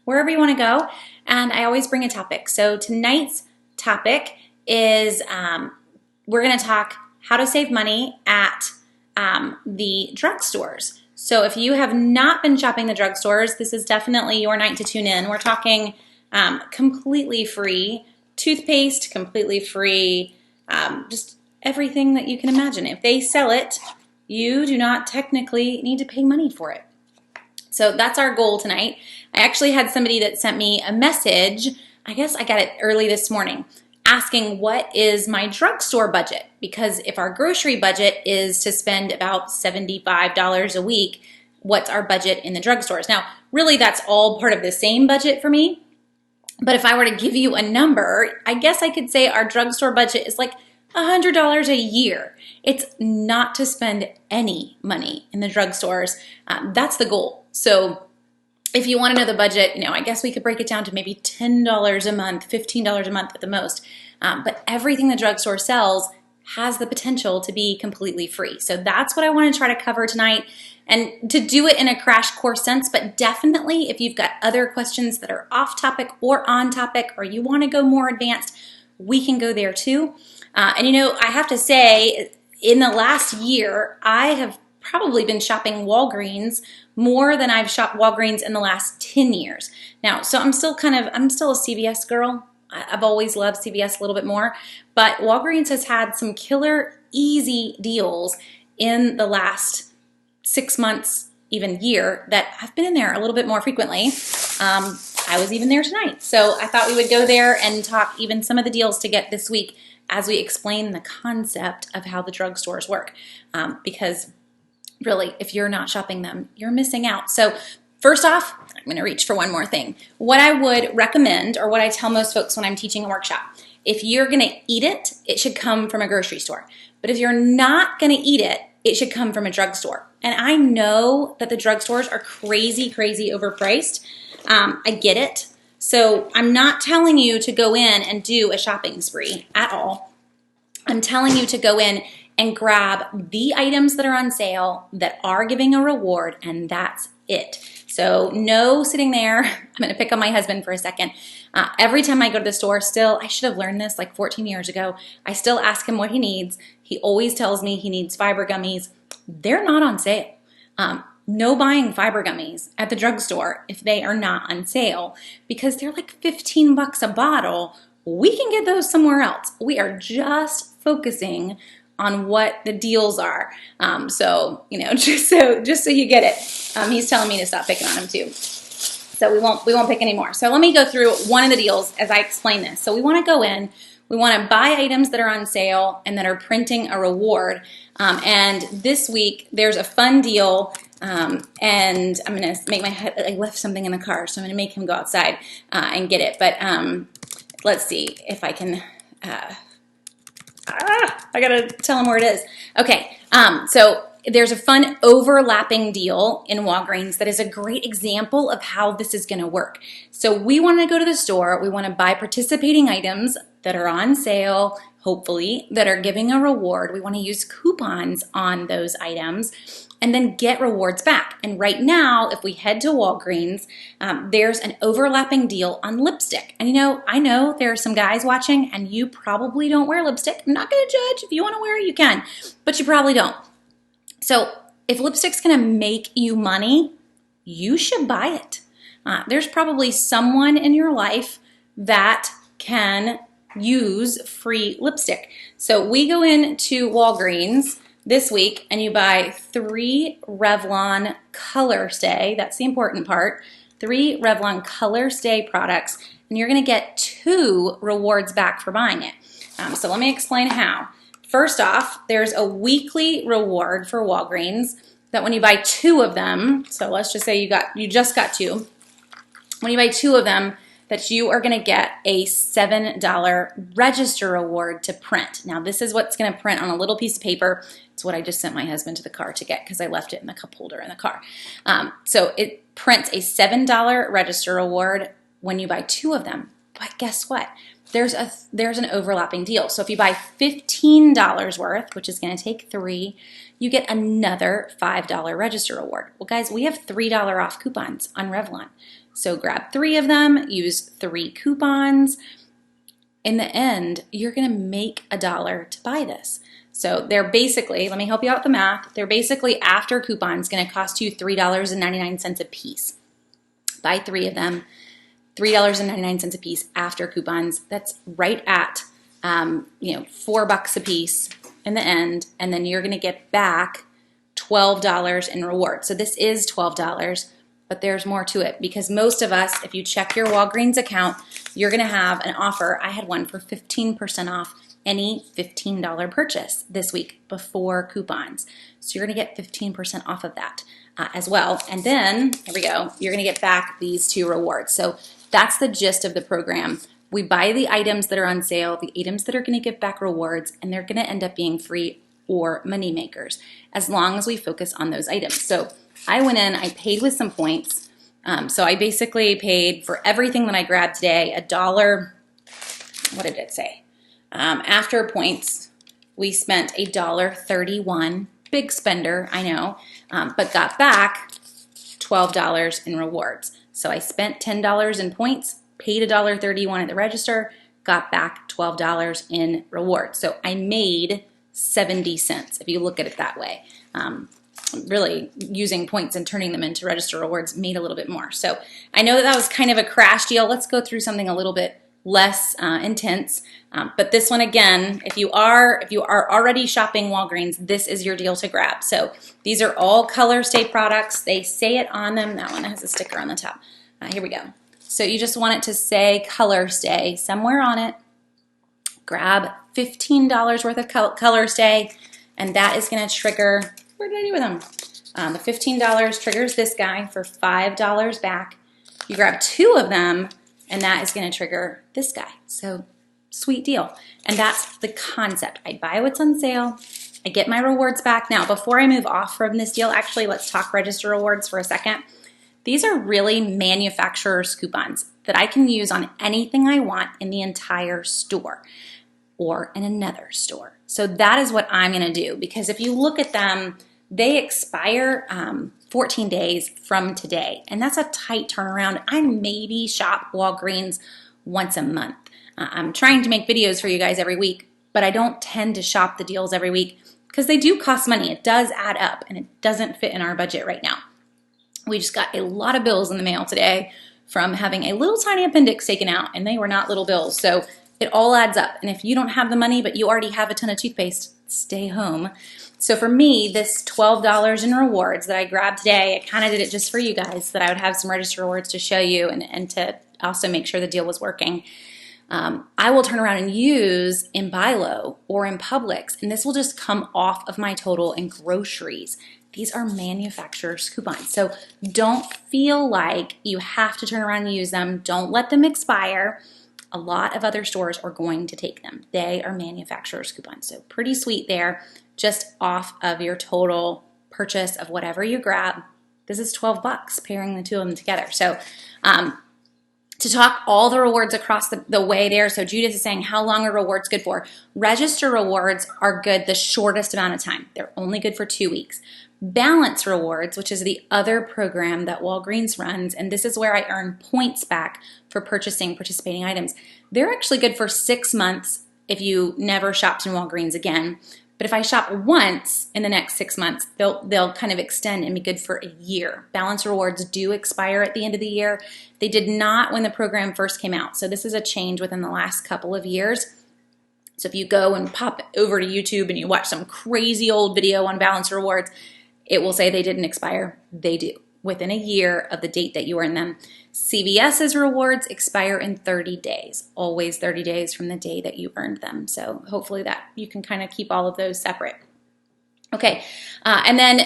wherever you want to go. And I always bring a topic. So tonight's topic is we're going to talk how to save money at the drugstores. So if you have not been shopping the drugstores, this is definitely your night to tune in. We're talking completely free toothpaste, completely free, just everything that you can imagine. If they sell it, you do not technically need to pay money for it. So that's our goal tonight. I actually had somebody that sent me a message, I guess I got it early this morning, asking what is my drugstore budget? Because if our grocery budget is to spend about $75 a week, what's our budget in the drugstores? Now, really that's all part of the same budget for me. But if I were to give you a number, I guess I could say our drugstore budget is like $100 a year. It's not to spend any money in the drugstores. That's the goal. So if you want to know the budget, I guess we could break it down to maybe $10 a month, $15 a month at the most. But everything the drugstore sells has the potential to be completely free. So that's what I want to try to cover tonight, and to do it in a crash course sense. But definitely if you've got other questions that are off topic or on topic, or you want to go more advanced, we can go there too. And I have to say, in the last year, I have probably been shopping Walgreens more than I've shopped Walgreens in the last 10 years. Now, so I'm still a CVS girl. I've always loved CVS a little bit more, but Walgreens has had some killer easy deals in the last 6 months, even year, that I've been in there a little bit more frequently. I was even there tonight. So I thought we would go there and talk even some of the deals to get this week as we explain the concept of how the drugstores work. Because really, if you're not shopping them, you're missing out. So first off, I'm going to reach for one more thing. What I would recommend, or what I tell most folks when I'm teaching a workshop, if you're going to eat it, it should come from a grocery store. But if you're not going to eat it, it should come from a drugstore. And I know that the drugstores are crazy, crazy overpriced. I get it. So I'm not telling you to go in and do a shopping spree at all. I'm telling you to go in and grab the items that are on sale that are giving a reward, and that's it. So no sitting there. I'm going to pick on my husband for a second. Every time I go to the store, still, I should have learned this like 14 years ago, I still ask him what he needs. He always tells me he needs fiber gummies. They're not on sale. No buying fiber gummies at the drugstore if they are not on sale, because they're like 15 bucks a bottle. We can get those somewhere else. We are just focusing on what the deals are. Just so you get it. He's telling me to stop picking on him too. So we won't pick anymore. So let me go through one of the deals as I explain this. So we want to go in, we want to buy items that are on sale and that are printing a reward. And this week there's a fun deal. And I'm going to make I left something in the car, so I'm going to make him go outside and get it. But let's see if I can. I gotta tell him where it is. Okay, so there's a fun overlapping deal in Walgreens that is a great example of how this is gonna work. So we wanna go to the store, we wanna buy participating items that are on sale, hopefully, that are giving a reward. We wanna use coupons on those items and then get rewards back. And right now, if we head to Walgreens, there's an overlapping deal on lipstick. And I know there are some guys watching and you probably don't wear lipstick. I'm not gonna judge. If you wanna wear it, you can, but you probably don't. So if lipstick's gonna make you money, you should buy it. There's probably someone in your life that can use free lipstick. So we go into Walgreens this week and you buy 3 Revlon Color Stay, that's the important part, 3 Revlon Color Stay products, and you're gonna get 2 rewards back for buying it. So let me explain how. First off, there's a weekly reward for Walgreens that when you buy 2 of them, so let's just say you just got 2, when you buy 2 of them, that you are going to get a $7 register reward to print. Now, this is what's going to print on a little piece of paper. It's what I just sent my husband to the car to get because I left it in the cup holder in the car. So it prints a $7 register reward when you buy 2 of them. But guess what? There's an overlapping deal. So if you buy $15 worth, which is going to take 3, you get another $5 register reward. Well, guys, we have $3 off coupons on Revlon. So grab 3 of them, use 3 coupons. In the end, you're gonna make $1 to buy this. So they're basically, let me help you out with the math, they're basically after coupons gonna cost you $3.99 a piece. Buy 3 of them, $3.99 a piece after coupons. That's right at $4 a piece in the end, and then you're gonna get back $12 in rewards. So this is $12, but there's more to it because most of us, if you check your Walgreens account, you're gonna have an offer. I had one for 15% off any $15 purchase this week before coupons. So you're gonna get 15% off of that as well. And then, here we go, you're gonna get back these 2 rewards. So that's the gist of the program. We buy the items that are on sale, the items that are gonna give back rewards, and they're gonna end up being free or money makers, as long as we focus on those items. So I went in, I paid with some points. So I basically paid for everything that I grabbed today, $1, what did it say? After points, we spent $1.31, big spender, I know, but got back $12 in rewards. So I spent $10 in points, paid $1.31 at the register, got back $12 in rewards. So I made 70 cents, if you look at it that way. Really using points and turning them into register rewards made a little bit more. So I know that was kind of a crash deal. Let's go through something a little bit less intense. But this one again, if you are already shopping Walgreens, this is your deal to grab. So these are all Color Stay products. They say it on them. That one has a sticker on the top. Here we go. So you just want it to say Color Stay somewhere on it. Grab $15 worth of Color Stay, and that is going to trigger, what did I do with them? The $15 triggers this guy for $5 back. You grab 2 of them, and that is going to trigger this guy. So sweet deal. And that's the concept. I buy what's on sale. I get my rewards back. Now, before I move off from this deal, actually, let's talk register rewards for a second. These are really manufacturer's coupons that I can use on anything I want in the entire store or in another store. So that is what I'm going to do, because if you look at them, they expire 14 days from today, and that's a tight turnaround. I maybe shop Walgreens once a month. I'm trying to make videos for you guys every week, but I don't tend to shop the deals every week because they do cost money. It does add up, and it doesn't fit in our budget right now. We just got a lot of bills in the mail today from having a little tiny appendix taken out, and they were not little bills. So it all adds up. And if you don't have the money, but you already have a ton of toothpaste, stay home. So for me, this $12 in rewards that I grabbed today, I kind of did it just for you guys, that I would have some register rewards to show you and to also make sure the deal was working. I will turn around and use in Buy Low or in Publix, and this will just come off of my total in groceries. These are manufacturer's coupons. So don't feel like you have to turn around and use them. Don't let them expire. A lot of other stores are going to take them. They are manufacturer's coupons. So pretty sweet there, just off of your total purchase of whatever you grab. This is $12 pairing the 2 of them together. So to talk all the rewards across the way there, so Judith is saying, how long are rewards good for? Register rewards are good the shortest amount of time. They're only good for 2 weeks. Balance rewards, which is the other program that Walgreens runs, and this is where I earn points back for purchasing participating items. They're actually good for 6 months if you never shopped in Walgreens again. But if I shop once in the next 6 months, they'll kind of extend and be good for a year. Balance rewards do expire at the end of the year. They did not when the program first came out. So this is a change within the last couple of years. So if you go and pop over to YouTube and you watch some crazy old video on balance rewards, it will say they didn't expire. They do, within a year of the date that you earn them. CVS's rewards expire in 30 days, always 30 days from the day that you earned them. So hopefully that you can kind of keep all of those separate. Okay, and then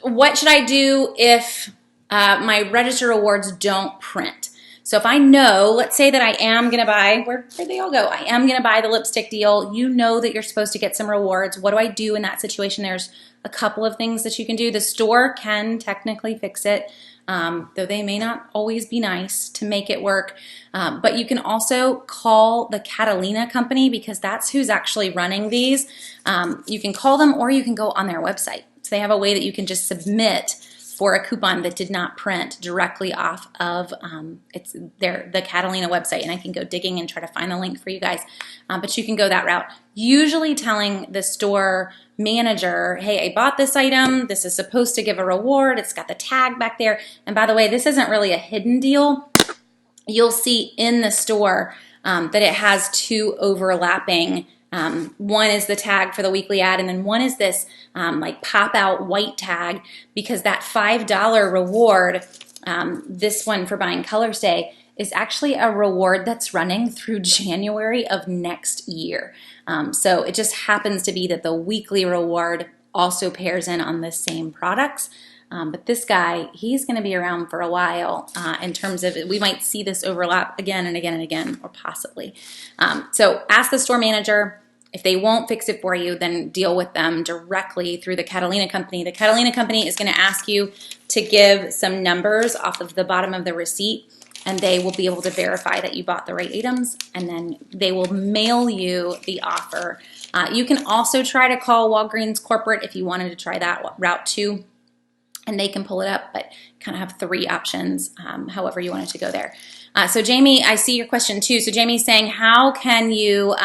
what should I do if my register rewards don't print? So if I know, let's say that I am going to buy, where'd they all go? I am going to buy the lipstick deal. You know that you're supposed to get some rewards. What do I do in that situation? There's a couple of things that you can do. The store can technically fix it, though they may not always be nice to make it work. But you can also call the Catalina company because that's who's actually running these. You can call them or you can go on their website. So they have a way that you can just submit for a coupon that did not print directly off of the Catalina website, and I can go digging and try to find the link for you guys, but you can go that route. Usually telling the store manager, hey, I bought this item, this is supposed to give a reward, it's got the tag back there, and by the way, this isn't really a hidden deal. You'll see in the store that it has two overlapping. One is the tag for the weekly ad, and then one is this like pop out white tag, because that $5 reward, this one for buying Color Stay, is actually a reward that's running through January of next year. So it just happens to be that the weekly reward also pairs in on the same products. But this guy, he's going to be around for a while in terms of, we might see this overlap again and again and again, or possibly. So ask the store manager. If they won't fix it for you, then deal with them directly through the Catalina company. The Catalina company is going to ask you to give some numbers off of the bottom of the receipt, and they will be able to verify that you bought the right items, and then they will mail you the offer. You can also try to call Walgreens corporate if you wanted to try that route too, and they can pull it up, but kind of have three options, however you wanted to go there. So Jamie, I see your question too. So Jamie's saying, how can you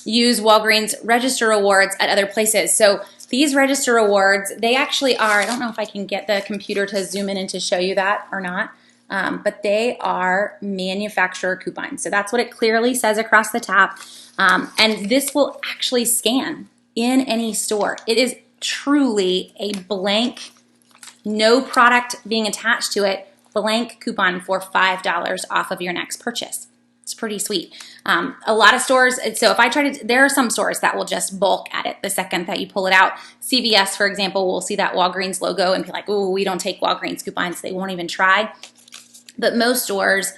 use Walgreens Register Rewards at other places? So these Register Rewards, they actually are, I don't know if I can get the computer to zoom in and to show you that or not, but they are manufacturer coupons. So that's what it clearly says across the top. And this will actually scan in any store. It is truly a blank, no product being attached to it, blank coupon for $5 off of your next purchase. It's pretty sweet. A lot of stores, so if I try to, there are some stores that will just bulk at it the second that you pull it out. CVS, for example, will see that Walgreens logo and be like, oh, we don't take Walgreens coupons. They won't even try. But most stores,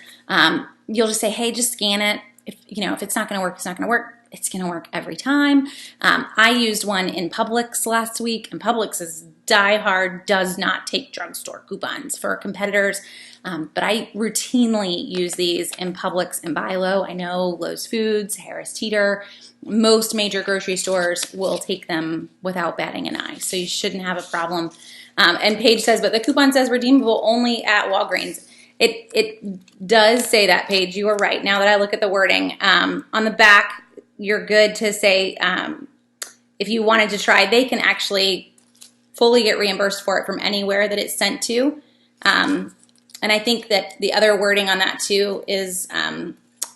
you'll just say, hey, just scan it. If it's not going to work, it's not going to work. It's going to work every time. I used one in Publix last week, and Publix is diehard, does not take drugstore coupons for competitors. But I routinely use these in Publix and Buy Low. I know Lowe's Foods, Harris Teeter, most major grocery stores will take them without batting an eye. So you shouldn't have a problem. And Paige says, but the coupon says redeemable only at Walgreens. It does say that, Paige. You are right. Now that I look at the wording, on the back, you're good to say if you wanted to try, they can actually fully get reimbursed for it from anywhere that it's sent to. And I think that the other wording on that too is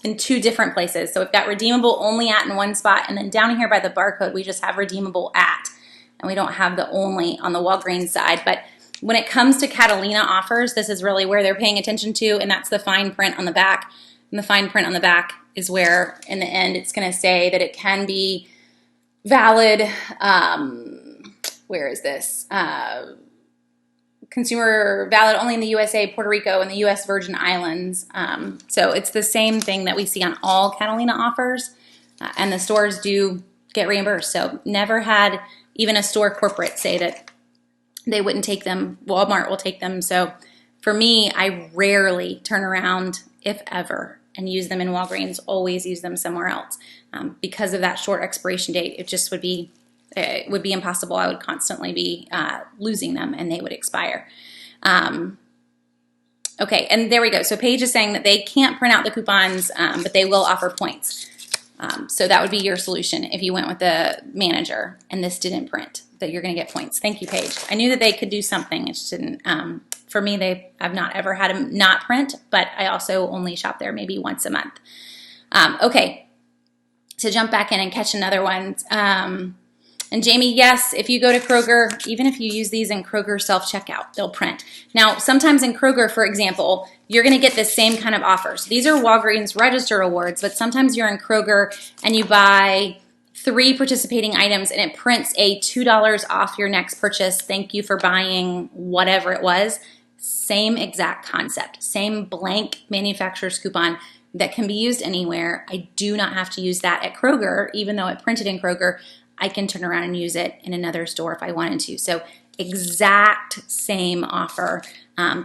in two different places. So we've got redeemable only at in one spot, and then down here by the barcode, we just have redeemable at, and we don't have the only on the Walgreens side. But when it comes to Catalina offers, this is really where they're paying attention to, and that's the fine print on the back. And the fine print on the back is where, in the end, it's going to say that it can be valid. Where is this? Consumer valid only in the USA, Puerto Rico, and the U.S. Virgin Islands. So it's the same thing that we see on all Catalina offers, and the stores do get reimbursed. So never had even a store corporate say that they wouldn't take them. Walmart will take them. So for me, I rarely turn around, if ever, and use them in Walgreens. Always use them somewhere else. Because of that short expiration date, it would be impossible. I would constantly be losing them, and they would expire. Okay, and there we go. So Paige is saying that they can't print out the coupons, but they will offer points. So that would be your solution if you went with the manager and this didn't print, that you're going to get points. Thank you, Paige. I knew that they could do something. It just didn't. For me, I've not ever had them not print, but I also only shop there maybe once a month. Okay, to jump back in and catch another one. And Jamie, yes, if you go to Kroger, even if you use these in Kroger self-checkout, they'll print. Now, sometimes in Kroger, for example, you're going to get the same kind of offers. These are Walgreens Register Rewards, but sometimes you're in Kroger and you buy 3 participating items and it prints a $2 off your next purchase. Thank you for buying whatever it was. Same exact concept, same blank manufacturer's coupon that can be used anywhere. I do not have to use that at Kroger, even though it printed in Kroger. I can turn around and use it in another store if I wanted to. So exact same offer.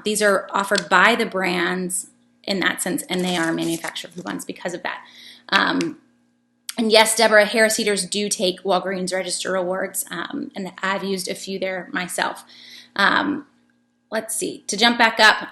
These are offered by the brands in that sense, and they are manufacturer coupons because of that. And yes, Deborah, Harris Teeters do take Walgreens Register Rewards, and I've used a few there myself. let's see, to jump back up,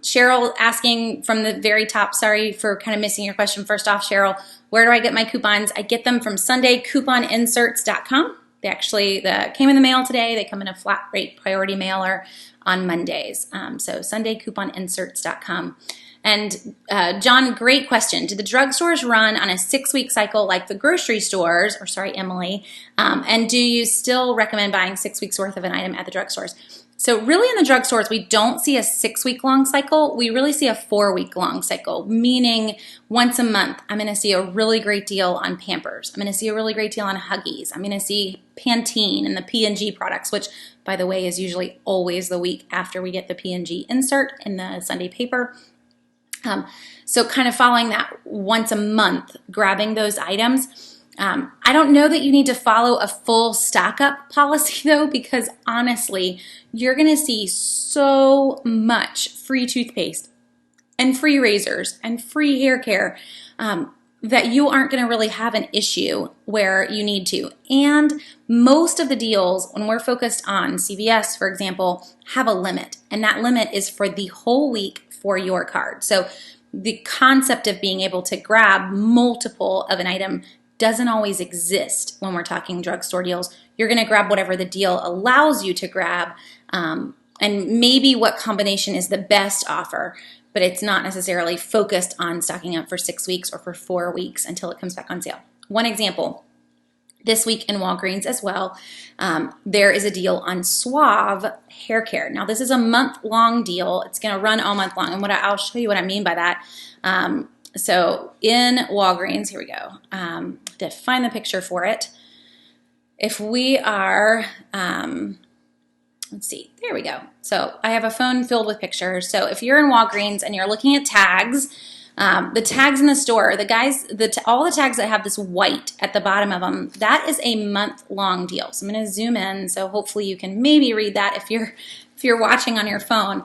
Cheryl asking from the very top, sorry for kind of missing your question. First off, Cheryl, where do I get my coupons? I get them from SundayCouponinserts.com. They actually came in the mail today. They come in a flat rate priority mailer on Mondays. So SundayCouponinserts.com. And John, great question. Do the drugstores run on a 6-week cycle like the grocery stores? Or sorry, Emily. And do you still recommend buying 6 weeks worth of an item at the drugstores? So really in the drugstores, we don't see a 6-week long cycle. We really see a 4-week long cycle, meaning once a month, I'm going to see a really great deal on Pampers. I'm going to see a really great deal on Huggies. I'm going to see Pantene and the P&G products, which, by the way, is usually always the week after we get the P&G insert in the Sunday paper. So kind of following that once a month, grabbing those items. I don't know that you need to follow a full stock up policy though, because honestly, you're going to see so much free toothpaste and free razors and free hair care that you aren't going to really have an issue where you need to. And most of the deals, when we're focused on CVS, for example, have a limit, and that limit is for the whole week for your card. So the concept of being able to grab multiple of an item doesn't always exist when we're talking drugstore deals. You're going to grab whatever the deal allows you to grab, and maybe what combination is the best offer, but it's not necessarily focused on stocking up for 6 weeks or for 4 weeks until it comes back on sale. One example, this week in Walgreens as well, there is a deal on Suave hair care. Now this is a month-long deal. It's going to run all month long, and I'll show you what I mean by that. So in Walgreens, here we go. To find the picture for it. If we are, let's see, there we go. So I have a phone filled with pictures. So if you're in Walgreens and you're looking at tags, the tags in the store, all the tags that have this white at the bottom of them, that is a month-long deal. So I'm going to zoom in, so hopefully you can maybe read that if you're watching on your phone.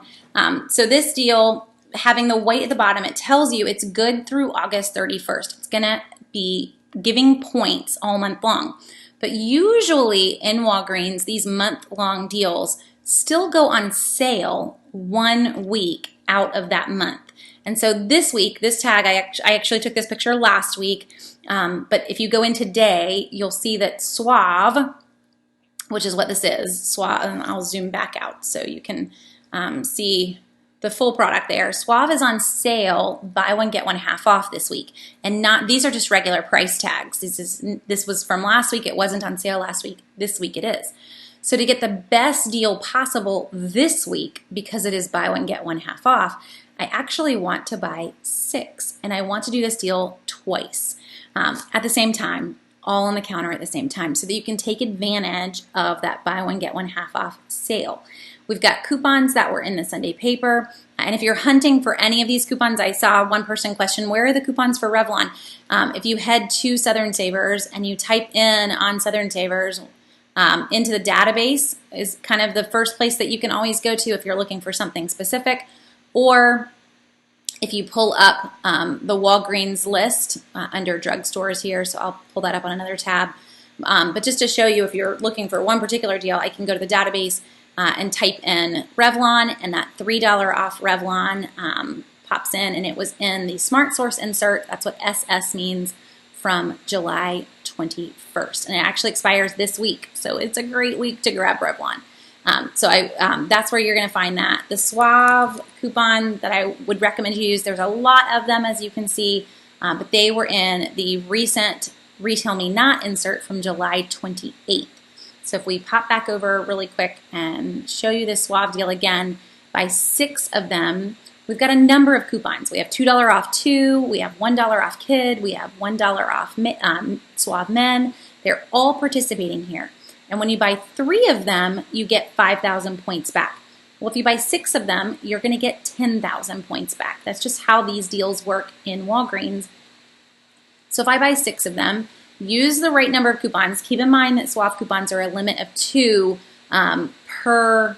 So this deal, having the white at the bottom, it tells you it's good through August 31st. It's going to be giving points all month long. But usually in Walgreens, these month-long deals still go on sale 1 week out of that month. And so this week, this tag, I actually took this picture last week, but if you go in today, you'll see that Suave, which is what this is, Suave, and I'll zoom back out so you can see the full product there. Suave is on sale, buy one, get one half off this week. And these are just regular price tags. This was from last week. It wasn't on sale last week. This week it is. So to get the best deal possible this week, because it is buy one, get one half off, I actually want to buy 6. And I want to do this deal twice at the same time, all on the counter at the same time, so that you can take advantage of that buy one, get one half off sale. We've got coupons that were in the Sunday paper. And if you're hunting for any of these coupons, I saw one person question, where are the coupons for Revlon? If you head to Southern Savers and you type in on Southern Savers into the database, is kind of the first place that you can always go to if you're looking for something specific. Or if you pull up the Walgreens list under drugstores here, so I'll pull that up on another tab. But just to show you, if you're looking for one particular deal, I can go to the database and type in Revlon, and that $3 off Revlon pops in, and it was in the Smart Source insert. That's what SS means, from July 21st. And it actually expires this week, so it's a great week to grab Revlon. That's where you're going to find that. The Suave coupon that I would recommend you use, there's a lot of them, as you can see, but they were in the recent Retail Me Not insert from July 28th. So if we pop back over really quick and show you this Suave deal again, buy 6 of them, we've got a number of coupons. We have $2 off 2, we have $1 off Kid, we have $1 off Suave Men. They're all participating here. And when you buy 3 of them, you get 5,000 points back. Well, if you buy 6 of them, you're going to get 10,000 points back. That's just how these deals work in Walgreens. So if I buy 6 of them, use the right number of coupons. Keep in mind that Suave coupons are a limit of 2 per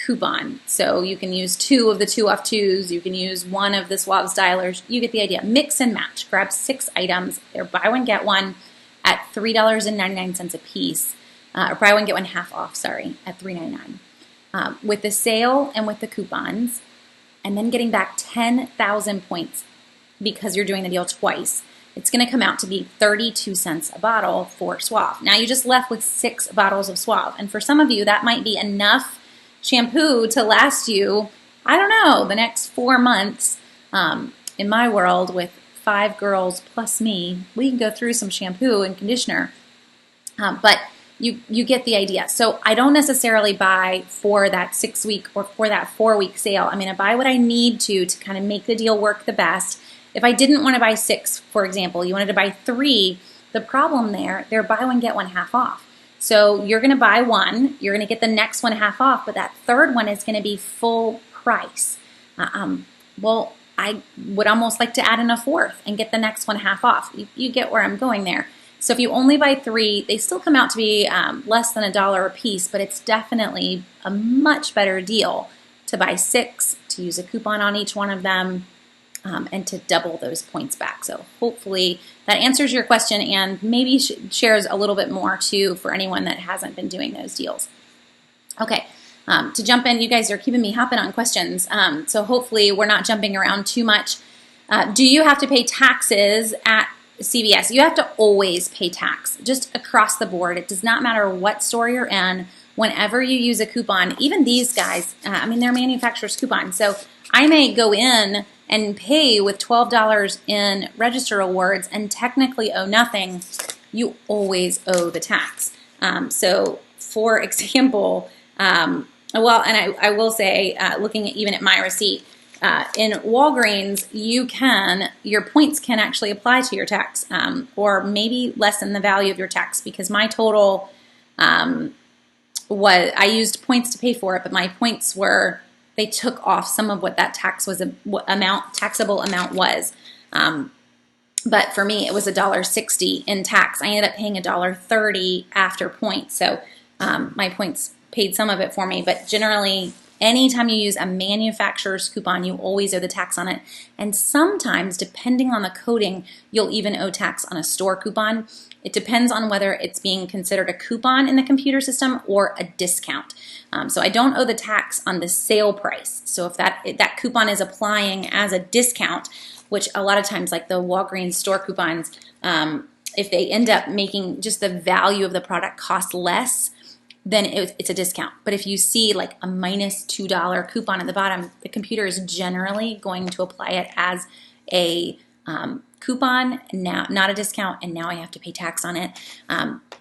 coupon. So you can use 2 of the 2 off 2s. You can use 1 of the Suave stylers. You get the idea. Mix and match. Grab 6 items. They're buy one, get one at $3.99 a piece. Or buy one, get one half off, sorry, at $3.99. with the sale and with the coupons, and then getting back 10,000 points because you're doing the deal twice, it's going to come out to be 32 cents a bottle for Suave. Now you just left with 6 bottles of Suave, and for some of you that might be enough shampoo to last you, I don't know, the next 4 months. In my world, with 5 girls plus me, we can go through some shampoo and conditioner, but you get the idea. So I don't necessarily buy for that 6-week or for that 4-week sale. I'm going to buy what I need to kind of make the deal work the best. If I didn't want to buy 6, for example, you wanted to buy 3, the problem there, they're buy one, get one half off. So you're going to buy one, you're going to get the next one half off, but that third one is going to be full price. Well, I would almost like to add in a 4th and get the next one half off. You get where I'm going there. So if you only buy 3, they still come out to be less than $1 a piece, but it's definitely a much better deal to buy 6, to use a coupon on each one of them, and to double those points back. So hopefully that answers your question and maybe shares a little bit more too for anyone that hasn't been doing those deals. Okay, to jump in, you guys are keeping me hopping on questions, so hopefully we're not jumping around too much. Do you have to pay taxes at CVS? You have to always pay tax, just across the board. It does not matter what store you're in. Whenever you use a coupon, even these guys, I mean, they're manufacturer's coupons. So I may go in and pay with $12 in register awards and technically owe nothing. You always owe the tax. So for example, well, and I will say, looking even at my receipt, in Walgreens, your points can actually apply to your tax, or maybe lessen the value of your tax, because my total I used points to pay for it, but my points they took off some of what that taxable amount was. But for me, it was $1.60 in tax. I ended up paying $1.30 after points. So my points paid some of it for me, but generally, anytime you use a manufacturer's coupon, you always owe the tax on it. And sometimes, depending on the coding, you'll even owe tax on a store coupon. It depends on whether it's being considered a coupon in the computer system or a discount. So I don't owe the tax on the sale price. So if that coupon is applying as a discount, which a lot of times, like the Walgreens store coupons, if they end up making just the value of the product cost less, then it's a discount. But if you see like a minus $2 coupon at the bottom, the computer is generally going to apply it as a coupon, now not a discount, and now I have to pay tax on it.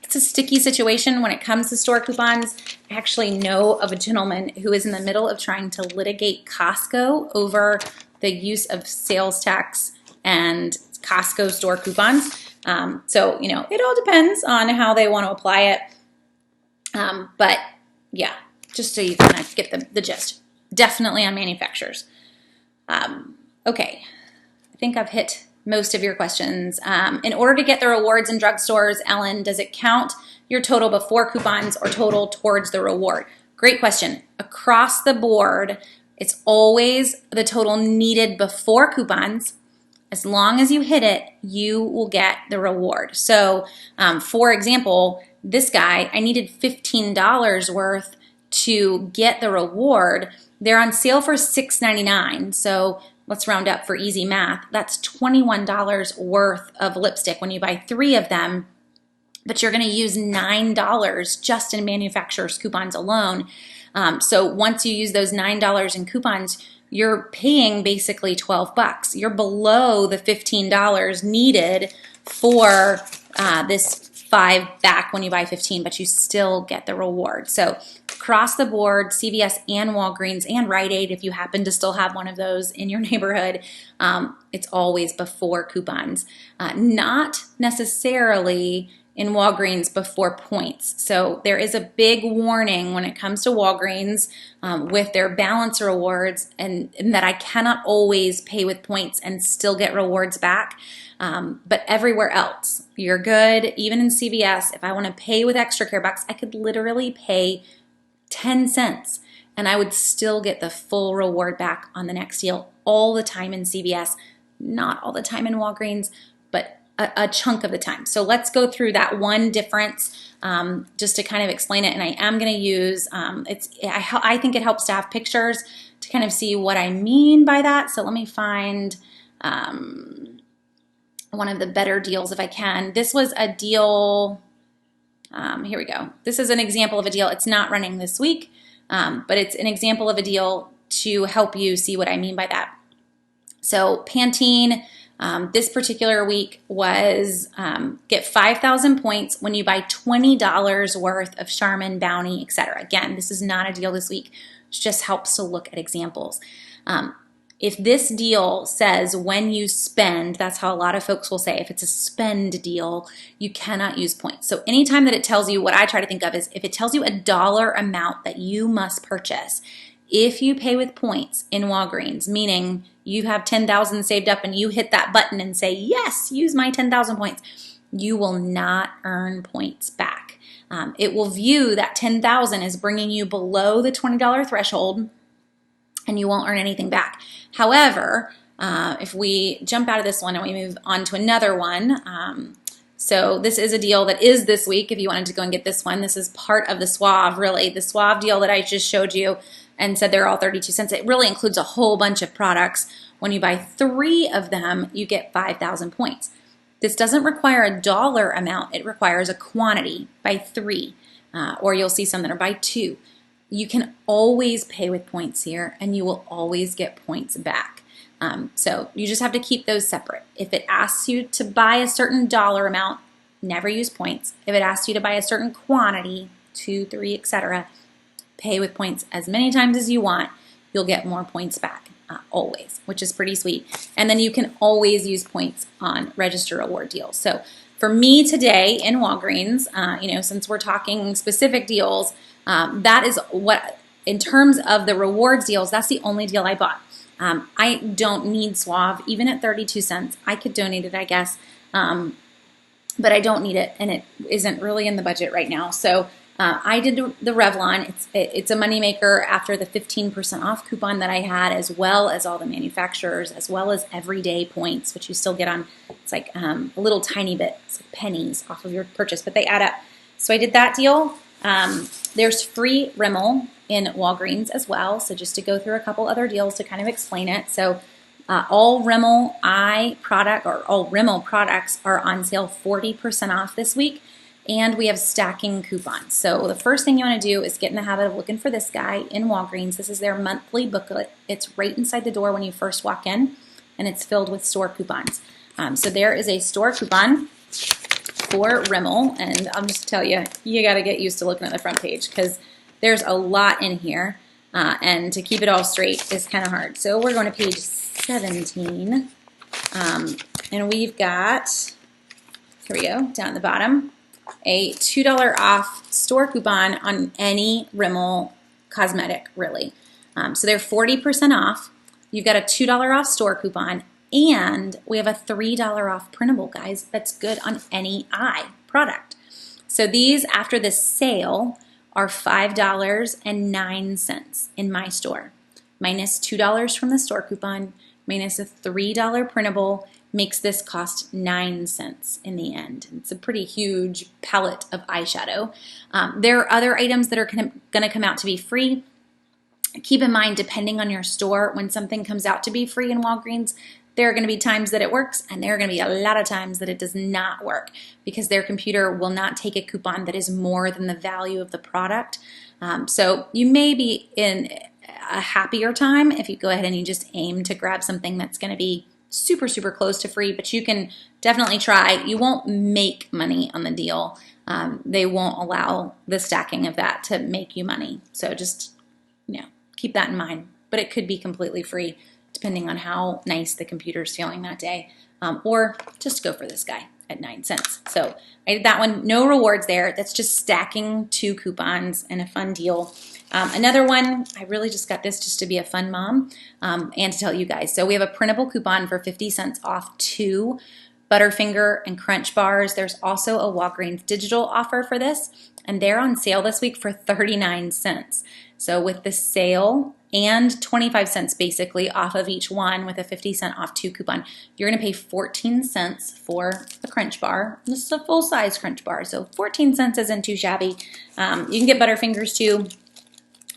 It's a sticky situation when it comes to store coupons. I actually know of a gentleman who is in the middle of trying to litigate Costco over the use of sales tax and Costco store coupons. So, it all depends on how they want to apply it. But yeah, just so you kind of get the gist. Definitely on manufacturers. Okay, I think I've hit most of your questions. In order to get the rewards in drugstores, Ellen, does it count your total before coupons or total towards the reward? Great question. Across the board, it's always the total needed before coupons. As long as you hit it, you will get the reward. So, for example, this guy, I needed $15 worth to get the reward. They're on sale for $6.99. So let's round up for easy math. That's $21 worth of lipstick when you buy 3 of them, but you're going to use $9 just in manufacturer's coupons alone. So once you use those $9 in coupons, you're paying basically $12. You're below the $15 needed for this 5 back when you buy 15, but you still get the reward. So across the board, CVS and Walgreens and Rite Aid, if you happen to still have one of those in your neighborhood, it's always before coupons. Not necessarily in Walgreens before points. So there is a big warning when it comes to Walgreens with their balance rewards, and that I cannot always pay with points and still get rewards back. But everywhere else, you're good. Even in CVS, if I want to pay with extra care bucks, I could literally pay 10 cents and I would still get the full reward back on the next deal all the time in CVS, not all the time in Walgreens, but a chunk of the time. So let's go through that one difference just to kind of explain it. And I am going to use, I think it helps to have pictures to kind of see what I mean by that. So let me find one of the better deals if I can. This was a deal, here we go. This is an example of a deal. It's not running this week, but it's an example of a deal to help you see what I mean by that. So Pantene, this particular week was get 5,000 points when you buy $20 worth of Charmin, Bounty, etc. Again, this is not a deal this week. It just helps to look at examples. If this deal says when you spend, that's how a lot of folks will say, if it's a spend deal, you cannot use points. So anytime that it tells you, what I try to think of is if it tells you a dollar amount that you must purchase, if you pay with points in Walgreens, meaning you have 10,000 saved up and you hit that button and say, yes, use my 10,000 points, you will not earn points back. It will view that 10,000 as bringing you below the $20 threshold, and you won't earn anything back. However, if we jump out of this one and we move on to another one, so this is a deal that is this week if you wanted to go and get this one. This is part of the Suave, really. The Suave deal that I just showed you and said they're all 32 cents. It really includes a whole bunch of products. When you buy 3 of them, you get 5,000 points. This doesn't require a dollar amount. It requires a quantity. Buy 3, or you'll see some that are buy 2. You can always pay with points here, and you will always get points back. So you just have to keep those separate. If it asks you to buy a certain dollar amount, never use points. If it asks you to buy a certain quantity, 2, 3, etc., pay with points as many times as you want. You'll get more points back, always, which is pretty sweet. And then you can always use points on register reward deals. So for me today in Walgreens, since we're talking specific deals, that is what, in terms of the rewards deals, that's the only deal I bought. I don't need Suave, even at 32 cents. I could donate it, I guess, but I don't need it, and it isn't really in the budget right now. So I did the Revlon. It's a moneymaker after the 15% off coupon that I had, as well as all the manufacturers, as well as everyday points, which you still get on. It's like a little tiny bit, it's like pennies off of your purchase, but they add up. So I did that deal. There's free Rimmel in Walgreens as well. So just to go through a couple other deals to kind of explain it. So all Rimmel products are on sale 40% off this week. And we have stacking coupons. So the first thing you want to do is get in the habit of looking for this guy in Walgreens. This is their monthly booklet. It's right inside the door when you first walk in, and it's filled with store coupons. So there is a store coupon for Rimmel, and I'll just tell you, you got to get used to looking at the front page because there's a lot in here, and to keep it all straight is kind of hard. So we're going to page 17, and we've got, here we go, down at the bottom, a $2 off store coupon on any Rimmel cosmetic, really. So they're 40% off. You've got a $2 off store coupon, and we have a $3 off printable, guys. That's good on any eye product. So these, after the sale, are $5.09 in my store. Minus $2 from the store coupon, minus a $3 printable, makes this cost 9 cents in the end. It's a pretty huge palette of eyeshadow. There are other items that are going to come out to be free. Keep in mind, depending on your store, when something comes out to be free in Walgreens, there are going to be times that it works, and there are going to be a lot of times that it does not work because their computer will not take a coupon that is more than the value of the product. So you may be in a happier time if you go ahead and you just aim to grab something that's going to be super, super close to free, but you can definitely try. You won't make money on the deal. They won't allow the stacking of that to make you money. So just, keep that in mind. But it could be completely free depending on how nice the computer's feeling that day. Or just go for this guy at 9 cents. So I did that one. No rewards there. That's just stacking 2 coupons and a fun deal. Another one, I really just got this just to be a fun mom and to tell you guys. So we have a printable coupon for 50 cents off 2 Butterfinger and Crunch bars. There's also a Walgreens digital offer for this, and they're on sale this week for 39 cents. So with the sale and 25 cents basically off of each one with a 50-cent off 2 coupon, you're going to pay 14 cents for the Crunch Bar. This is a full-size Crunch Bar, so 14 cents isn't too shabby. You can get Butterfingers too,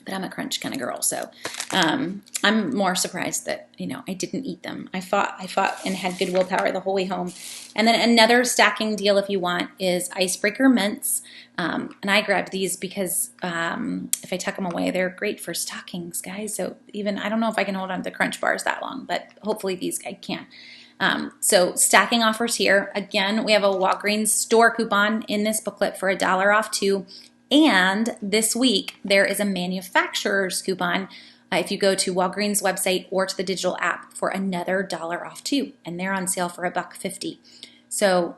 but I'm a crunch kind of girl, so I'm more surprised that, you know, I didn't eat them. I fought and had good willpower the whole way home. And then another stacking deal, if you want, is Icebreaker Mints. And I grabbed these because if I tuck them away, they're great for stockings, guys. So even, I don't know if I can hold on to the Crunch Bars that long, but hopefully these I can. So stacking offers here. Again, we have a Walgreens store coupon in this booklet for $1 off 2. And this week, there is a manufacturer's coupon if you go to Walgreens website or to the digital app for another $1 off 2. And they're on sale for $1.50. So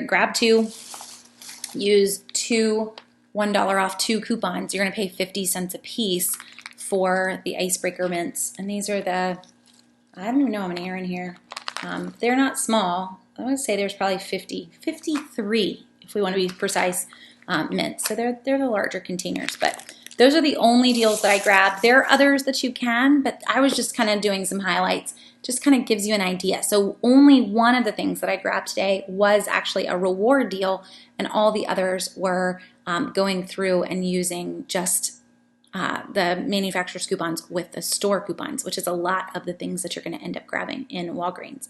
grab 2, use 2 $1 off 2 coupons. You're going to pay 50 cents a piece for the Icebreaker Mints. And these are the, I don't even know how many are in here. They're not small. I would say there's probably 53 if we want to be precise. Mints. So they're the larger containers, but those are the only deals that I grabbed. There are others that you can, but I was just kind of doing some highlights, just kind of gives you an idea. So only one of the things that I grabbed today was actually a reward deal, and all the others were going through and using just the manufacturer's coupons with the store coupons, which is a lot of the things that you're going to end up grabbing in Walgreens.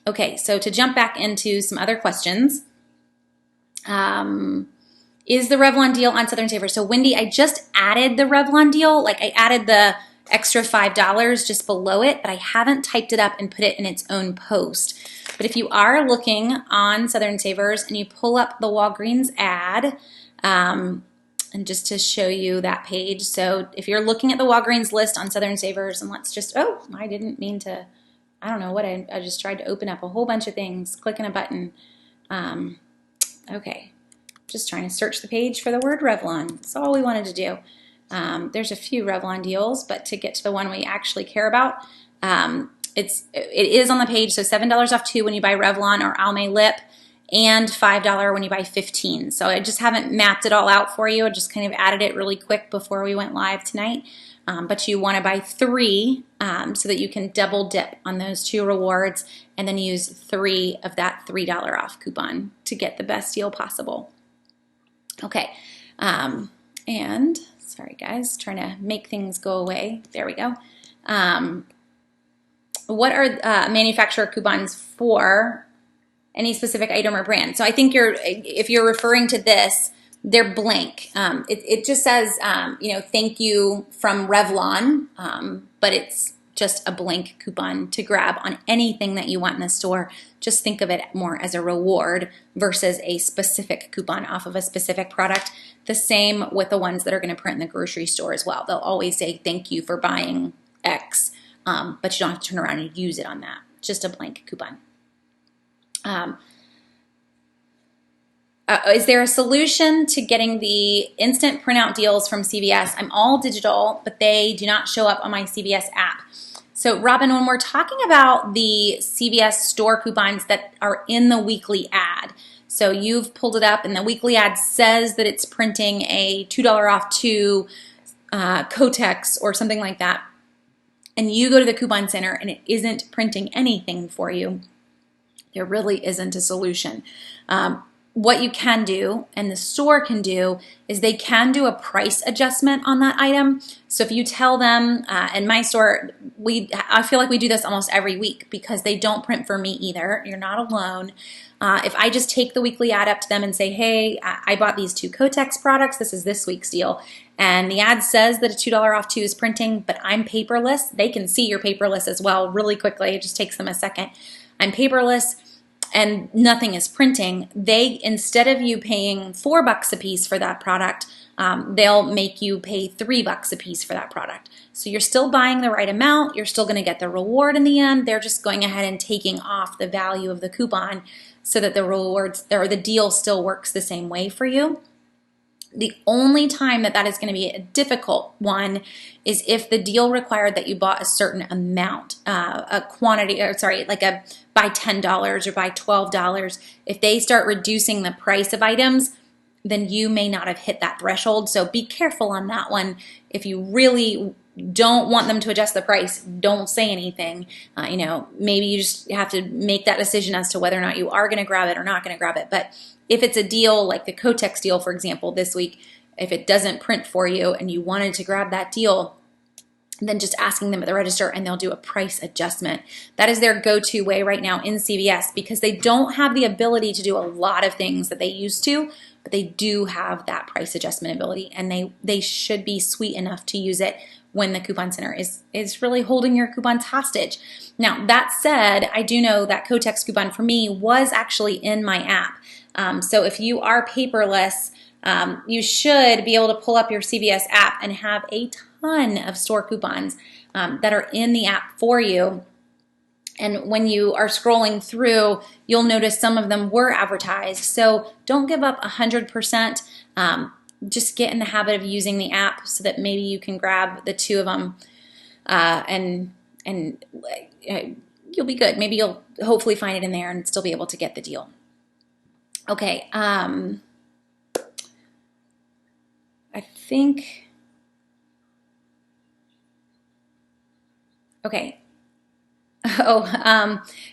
Okay, so to jump back into some other questions, is the Revlon deal on Southern Savers? So Wendy, I just added the Revlon deal. Like I added the extra $5 just below it, but I haven't typed it up and put it in its own post. But if you are looking on Southern Savers and you pull up the Walgreens ad, and just to show you that page. So if you're looking at the Walgreens list on Southern Savers, and let's just, oh, I didn't mean to, I don't know what, I just tried to open up a whole bunch of things, clicking a button. Okay, just trying to search the page for the word Revlon. That's all we wanted to do. There's a few Revlon deals, but to get to the one we actually care about, it is on the page. So $7 off 2 when you buy Revlon or Almay Lip, and $5 when you buy 15. So I just haven't mapped it all out for you. I just kind of added it really quick before we went live tonight. But you want to buy 3 so that you can double dip on those 2 rewards and then use 3 of that $3 off coupon to get the best deal possible. Okay, and sorry guys, trying to make things go away. There we go. What are manufacturer coupons for any specific item or brand? So I think if you're referring to this, they're blank. It just says, thank you from Revlon, but it's just a blank coupon to grab on anything that you want in the store. Just think of it more as a reward versus a specific coupon off of a specific product. The same with the ones that are going to print in the grocery store as well. They'll always say thank you for buying X, but you don't have to turn around and use it on that. Just a blank coupon. Is there a solution to getting the instant printout deals from CVS? I'm all digital, but they do not show up on my CVS app. So Robin, when we're talking about the CVS store coupons that are in the weekly ad, so you've pulled it up and the weekly ad says that it's printing a $2 off 2 Kotex or something like that, and you go to the coupon center and it isn't printing anything for you, there really isn't a solution. What you can do, and the store can do, is they can do a price adjustment on that item. So if you tell them, in my store, I feel like we do this almost every week because they don't print for me either. You're not alone. If I just take the weekly ad up to them and say, hey, I bought these 2 Kotex products, this is this week's deal, and the ad says that a $2 off 2 is printing, but I'm paperless, they can see your paperless as well really quickly. It just takes them a second. I'm paperless, and nothing is printing, they, instead of you paying $4 a piece for that product, they'll make you pay $3 a piece for that product. So you're still buying the right amount, you're still going to get the reward in the end, they're just going ahead and taking off the value of the coupon so that the rewards, or the deal still works the same way for you. The only time that is going to be a difficult one is if the deal required that you bought a certain amount, a quantity, or sorry, like buy $10 or buy $12. If they start reducing the price of items, then you may not have hit that threshold. So be careful on that one. If you really don't want them to adjust the price, don't say anything. You know, maybe you just have to make that decision as to whether or not you are going to grab it or not going to grab it. But if it's a deal like the Kotex deal, for example, this week, if it doesn't print for you and you wanted to grab that deal, then just asking them at the register and they'll do a price adjustment. That is their go-to way right now in CVS because they don't have the ability to do a lot of things that they used to, but they do have that price adjustment ability, and they should be sweet enough to use it when the coupon center is really holding your coupons hostage. Now, that said, I do know that Kotex coupon for me was actually in my app. So if you are paperless, you should be able to pull up your CVS app and have a ton of store coupons that are in the app for you. And when you are scrolling through, you'll notice some of them were advertised. So don't give up 100%. Just get in the habit of using the app so that maybe you can grab the two of them and you'll be good. Maybe you'll hopefully find it in there and still be able to get the deal. Okay. I think, okay.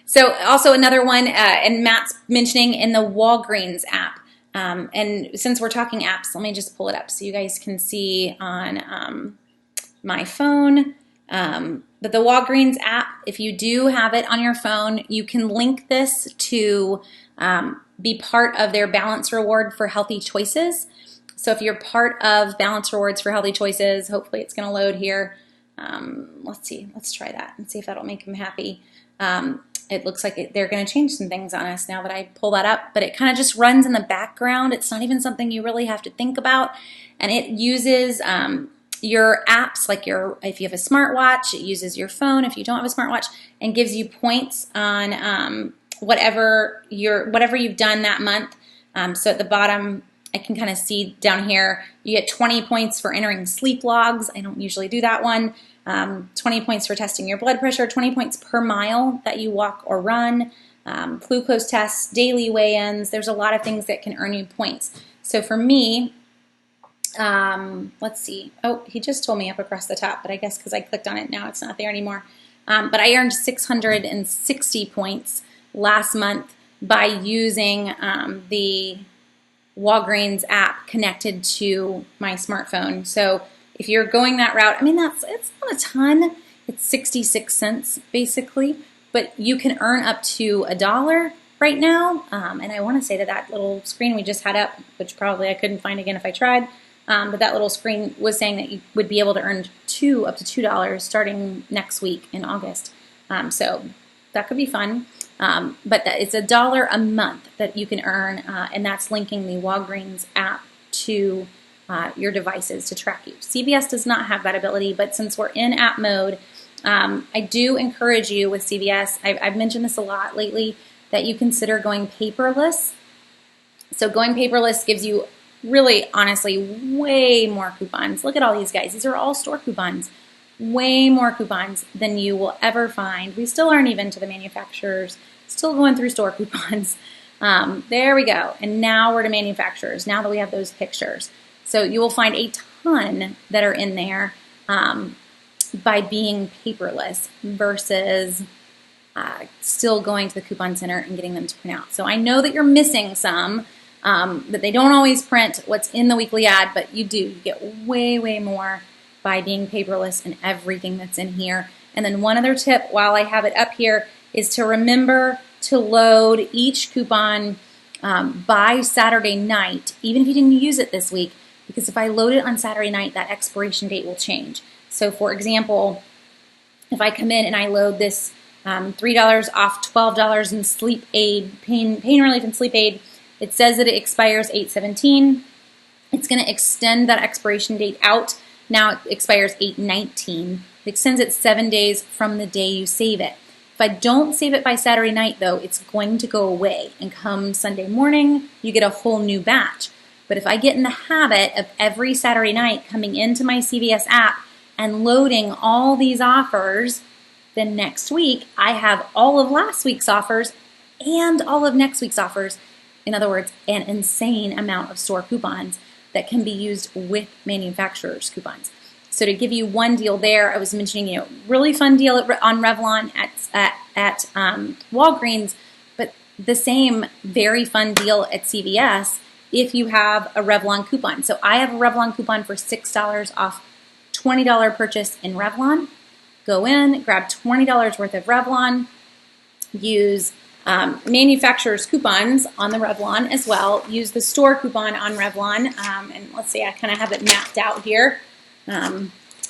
So also another one, and Matt's mentioning in the Walgreens app. And since we're talking apps, let me just pull it up so you guys can see on my phone. But the Walgreens app, if you do have it on your phone, you can link this to be part of their balance reward for healthy choices. So if you're part of balance rewards for healthy choices, hopefully it's going to load here. Let's see. Let's try that and see if that'll make them happy. It looks like they're going to change some things on us now that I pull that up, but it kind of just runs in the background. It's not even something you really have to think about. And it uses your apps, like if you have a smartwatch, it uses your phone if you don't have a smartwatch, and gives you points on whatever you've done that month. So at the bottom, I can kind of see down here, you get 20 points for entering sleep logs. I don't usually do that one. 20 points for testing your blood pressure, 20 points per mile that you walk or run, glucose tests, daily weigh-ins. There's a lot of things that can earn you points. So for me, let's see. Oh, he just told me up across the top, but I guess because I clicked on it now, it's not there anymore. But I earned 660 points last month by using the Walgreens app connected to my smartphone. So if you're going that route, I mean, it's not a ton. It's 66 cents basically, but you can earn up to $1 right now. And I want to say that little screen we just had up, which probably I couldn't find again if I tried, but that little screen was saying that you would be able to earn up to $2 starting next week in August. So that could be fun. But it's $1 a month that you can earn, and that's linking the Walgreens app to your devices to track you. CVS does not have that ability, but since we're in app mode, I do encourage you with CVS, I've mentioned this a lot lately, that you consider going paperless. So going paperless gives you really, honestly, way more coupons. Look at all these guys. These are all store coupons. Way more coupons than you will ever find. We still aren't even to the manufacturers. Still going through store coupons. There we go. And now we're to manufacturers, now that we have those pictures. So you will find a ton that are in there by being paperless versus still going to the coupon center and getting them to print out. So I know that you're missing some, that they don't always print what's in the weekly ad, but you do. You get way, way more by being paperless and everything that's in here. And then one other tip while I have it up here is to remember to load each coupon by Saturday night, even if you didn't use it this week, because if I load it on Saturday night, that expiration date will change. So for example, if I come in and I load this $3 off $12 in sleep aid, pain relief and sleep aid, it says that it expires 8/17. It's going to extend that expiration date out. Now it expires 8/19. It extends it 7 days from the day you save it. If I don't save it by Saturday night, though, it's going to go away. And come Sunday morning, you get a whole new batch. But if I get in the habit of every Saturday night coming into my CVS app and loading all these offers, then next week I have all of last week's offers and all of next week's offers. In other words, an insane amount of store coupons that can be used with manufacturers' coupons. So to give you one deal there, I was mentioning, really fun deal on Revlon at Walgreens, but the same very fun deal at CVS if you have a Revlon coupon. So I have a Revlon coupon for $6 off $20 purchase in Revlon. Go in, grab $20 worth of Revlon, use manufacturer's coupons on the Revlon as well. Use the store coupon on Revlon, and let's see, I kind of have it mapped out here.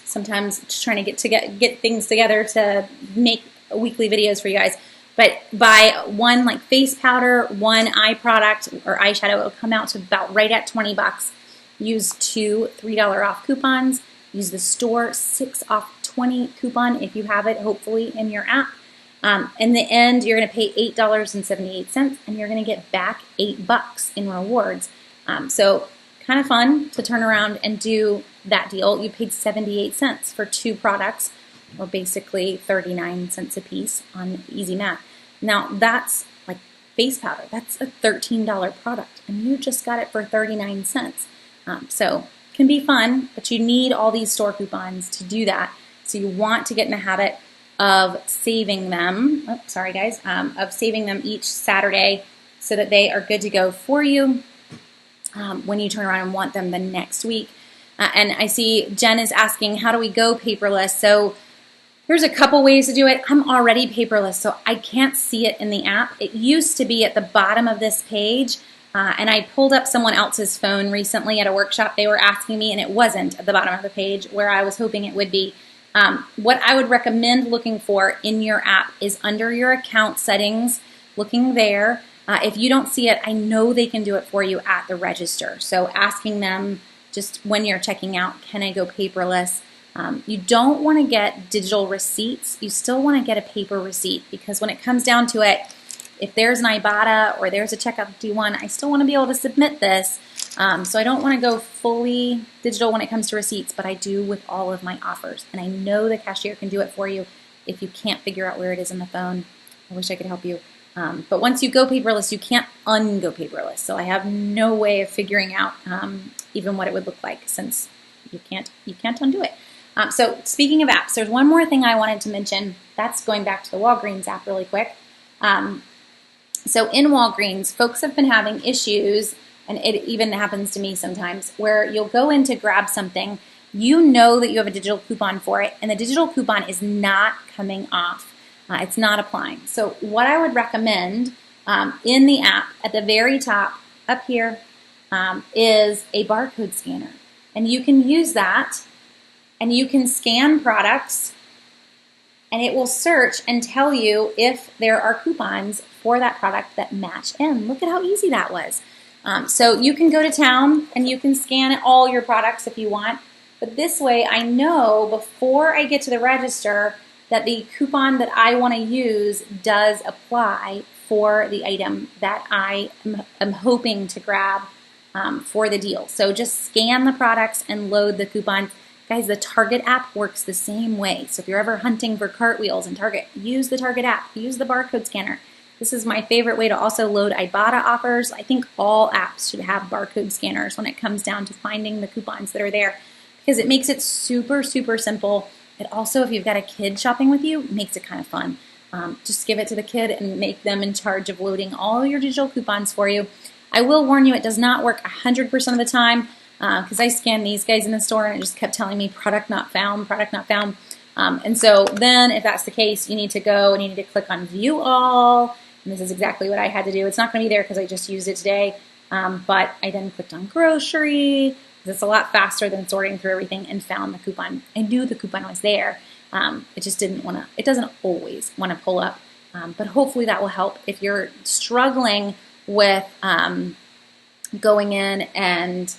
Sometimes just trying to get things together to make weekly videos for you guys. But buy one like face powder, one eye product or eyeshadow, it'll come out to about right at 20 bucks. Use two $3 off coupons. Use the store 6 off 20 coupon if you have it, hopefully, in your app. In the end, you're going to pay $8.78, and you're going to get back $8 in rewards. So kind of fun to turn around and do that deal. You paid 78 cents for 2 products, or basically 39 cents a piece on easy math. Now that's like face powder. That's a $13 product, and you just got it for 39 cents. So it can be fun, but you need all these store coupons to do that. So you want to get in the habit of saving them. Oh, sorry guys, of saving them each Saturday so that they are good to go for you when you turn around and want them the next week. And I see Jen is asking, how do we go paperless? So there's a couple ways to do it. I'm already paperless, so I can't see it in the app. It used to be at the bottom of this page, and I pulled up someone else's phone recently at a workshop. They were asking me, and it wasn't at the bottom of the page where I was hoping it would be. What I would recommend looking for in your app is under your account settings, looking there. If you don't see it, I know they can do it for you at the register. So asking them just when you're checking out, can I go paperless? You don't want to get digital receipts. You still want to get a paper receipt, because when it comes down to it, if there's an Ibotta or there's a checkout D1, I still want to be able to submit this. So I don't want to go fully digital when it comes to receipts, but I do with all of my offers. And I know the cashier can do it for you if you can't figure out where it is in the phone. I wish I could help you. But once you go paperless, you can't un-go paperless. So I have no way of figuring out even what it would look like, since you can't undo it. So speaking of apps, there's one more thing I wanted to mention. That's going back to the Walgreens app really quick. So in Walgreens, folks have been having issues, and it even happens to me sometimes, where you'll go in to grab something, you know that you have a digital coupon for it, and the digital coupon is not coming off. It's not applying. So what I would recommend in the app at the very top up here is a barcode scanner. And you can use that, and you can scan products, and it will search and tell you if there are coupons for that product that match in. Look at how easy that was. So you can go to town and you can scan all your products if you want, but this way I know before I get to the register that the coupon that I want to use does apply for the item that I am hoping to grab for the deal. So just scan the products and load the coupons. Guys, the Target app works the same way. So if you're ever hunting for cartwheels in Target, use the Target app, use the barcode scanner. This is my favorite way to also load Ibotta offers. I think all apps should have barcode scanners when it comes down to finding the coupons that are there, because it makes it super, super simple. It also, if you've got a kid shopping with you, makes it kind of fun. Just give it to the kid and make them in charge of loading all your digital coupons for you. I will warn you, it does not work 100% of the time, because I scanned these guys in the store and it just kept telling me product not found, product not found. And so then if that's the case, you need to go and you need to click on view all. And this is exactly what I had to do. It's not going to be there because I just used it today. But I then clicked on grocery, because it's a lot faster than sorting through everything, and found the coupon. I knew the coupon was there. It just didn't want to, it doesn't always want to pull up. But hopefully that will help if you're struggling with going in and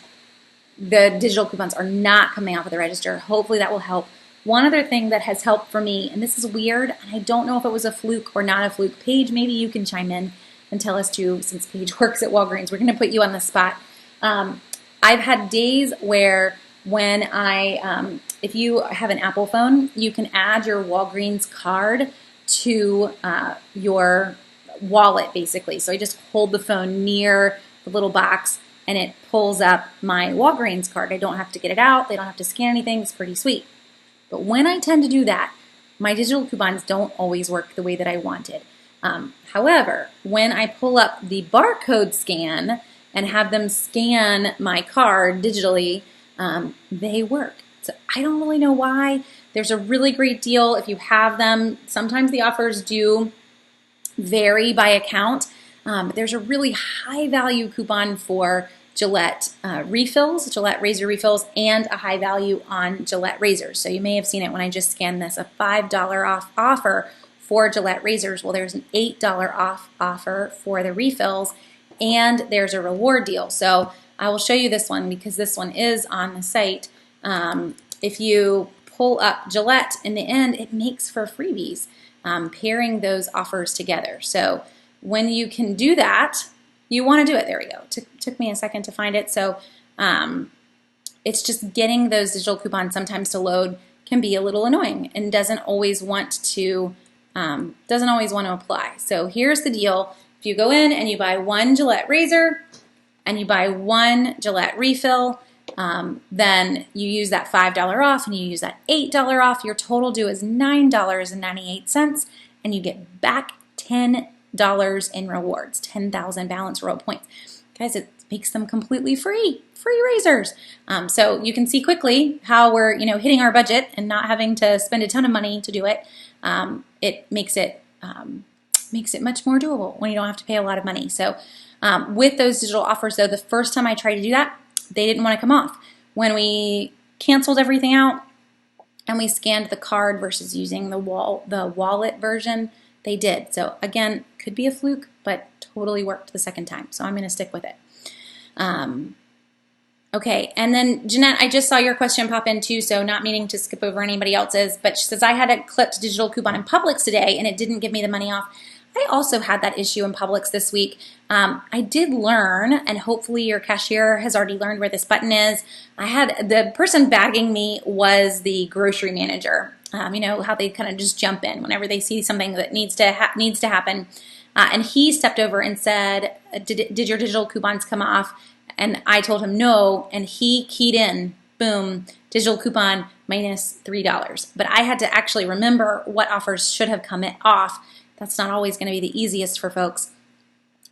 the digital coupons are not coming off of the register. Hopefully that will help. One other thing that has helped for me, and this is weird, and I don't know if it was a fluke or not a fluke. Paige, maybe you can chime in and tell us too, since Paige works at Walgreens. We're going to put you on the spot. I've had days where when if you have an Apple phone, you can add your Walgreens card to your wallet, basically. So I just hold the phone near the little box, and it pulls up my Walgreens card. I don't have to get it out. They don't have to scan anything. It's pretty sweet. But when I tend to do that, my digital coupons don't always work the way that I wanted. However, when I pull up the barcode scan and have them scan my card digitally, they work. So I don't really know why. There's a really great deal if you have them. Sometimes the offers do vary by account. There's a really high value coupon for Gillette refills, Gillette razor refills, and a high value on Gillette razors. So you may have seen it when I just scanned this, a $5 off offer for Gillette razors. Well, there's an $8 off offer for the refills, and there's a reward deal. So I will show you this one because this one is on the site. If you pull up Gillette in the end, it makes for freebies, pairing those offers together. So when you can do that, you want to do it. There we go. Took me a second to find it. So it's just getting those digital coupons sometimes to load can be a little annoying and doesn't always want to apply. So here's the deal. If you go in and you buy one Gillette razor and you buy one Gillette refill, then you use that $5 off and you use that $8 off. Your total due is $9.98, and you get back $10 in rewards, 10,000 balance reward points. Guys, it makes them completely free razors. So you can see quickly how we're hitting our budget and not having to spend a ton of money to do it. It makes it much more doable when you don't have to pay a lot of money. So with those digital offers, though, the first time I tried to do that, they didn't want to come off. When we canceled everything out and we scanned the card versus using the wallet version, they did. So again, could be a fluke, but totally worked the second time. So I'm going to stick with it. Okay, and then Jeanette, I just saw your question pop in too, so not meaning to skip over anybody else's, but she says, I had a clipped digital coupon in Publix today and it didn't give me the money off. I also had that issue in Publix this week. I did learn, and hopefully your cashier has already learned where this button is. The person bagging me was the grocery manager. You know how they kind of just jump in whenever they see something that needs to happen. And he stepped over and said, did your digital coupons come off? And I told him no, and he keyed in, boom, digital coupon minus $3. But I had to actually remember what offers should have come off. That's not always going to be the easiest for folks.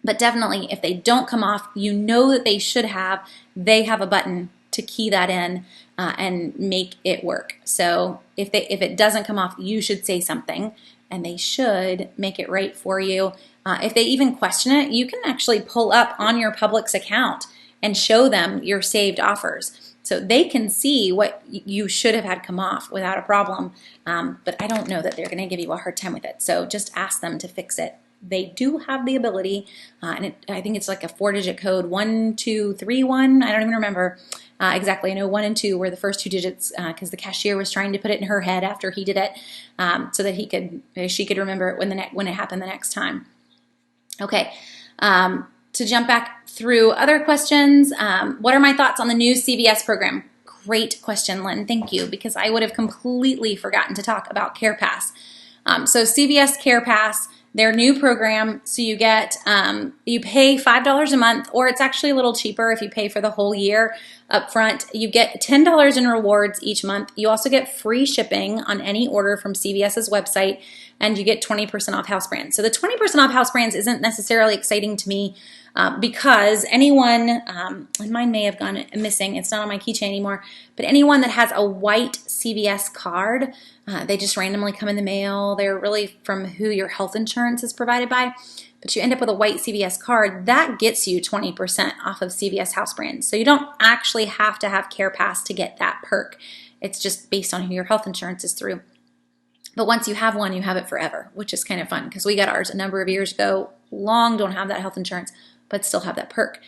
But definitely, if they don't come off, you know that they should have. They have a button to key that in and make it work. So if it doesn't come off, you should say something, and they should make it right for you. If they even question it, you can actually pull up on your Publix account and show them your saved offers. So they can see what you should have had come off without a problem. But I don't know that they're going to give you a hard time with it. So just ask them to fix it. They do have the ability, and I think it's like a 4-digit code, 1231. I don't even remember exactly. I know 1 and 2 were the first 2 digits because the cashier was trying to put it in her head after he did it, so that she could remember it when it happened the next time. Okay. To jump back through other questions, what are my thoughts on the new CVS program? Great question, Lynn. Thank you, because I would have completely forgotten to talk about CarePass. So CVS CarePass, their new program, so you get you pay $5 a month, or it's actually a little cheaper if you pay for the whole year up front. You get $10 in rewards each month. You also get free shipping on any order from CVS's website, and you get 20% off house brands. So the 20% off house brands isn't necessarily exciting to me because anyone, and mine may have gone missing, it's not on my keychain anymore, but anyone that has a white CVS card, they just randomly come in the mail. They're really from who your health insurance is provided by, but you end up with a white CVS card, that gets you 20% off of CVS house brands. So you don't actually have to have CarePass to get that perk. It's just based on who your health insurance is through. But once you have one, you have it forever, which is kind of fun because we got ours a number of years ago. Long don't have that health insurance, but still have that perk.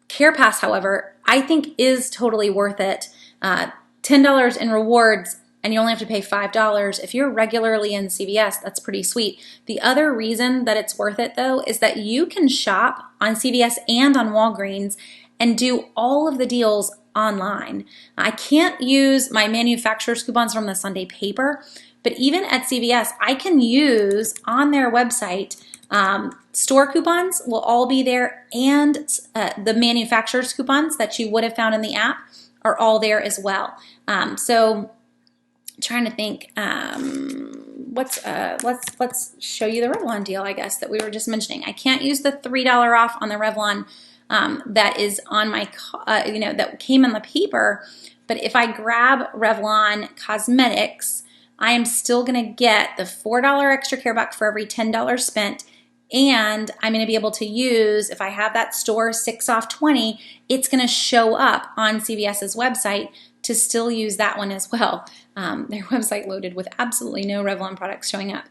CarePass, however, I think is totally worth it. $10 in rewards, and you only have to pay $5. If you're regularly in CVS, that's pretty sweet. The other reason that it's worth it, though, is that you can shop on CVS and on Walgreens and do all of the deals online. I can't use my manufacturer's coupons from the Sunday paper, but even at CVS, I can use on their website store coupons will all be there, and the manufacturer's coupons that you would have found in the app are all there as well. So trying to think, let's show you the Revlon deal, I guess, that we were just mentioning. I can't use the $3 off on the Revlon that is on my, that came in the paper. But if I grab Revlon Cosmetics, I am still going to get the $4 extra care buck for every $10 spent. And I'm going to be able to use, if I have that store 6 off 20, it's going to show up on CVS's website to still use that one as well. Their website loaded with absolutely no Revlon products showing up.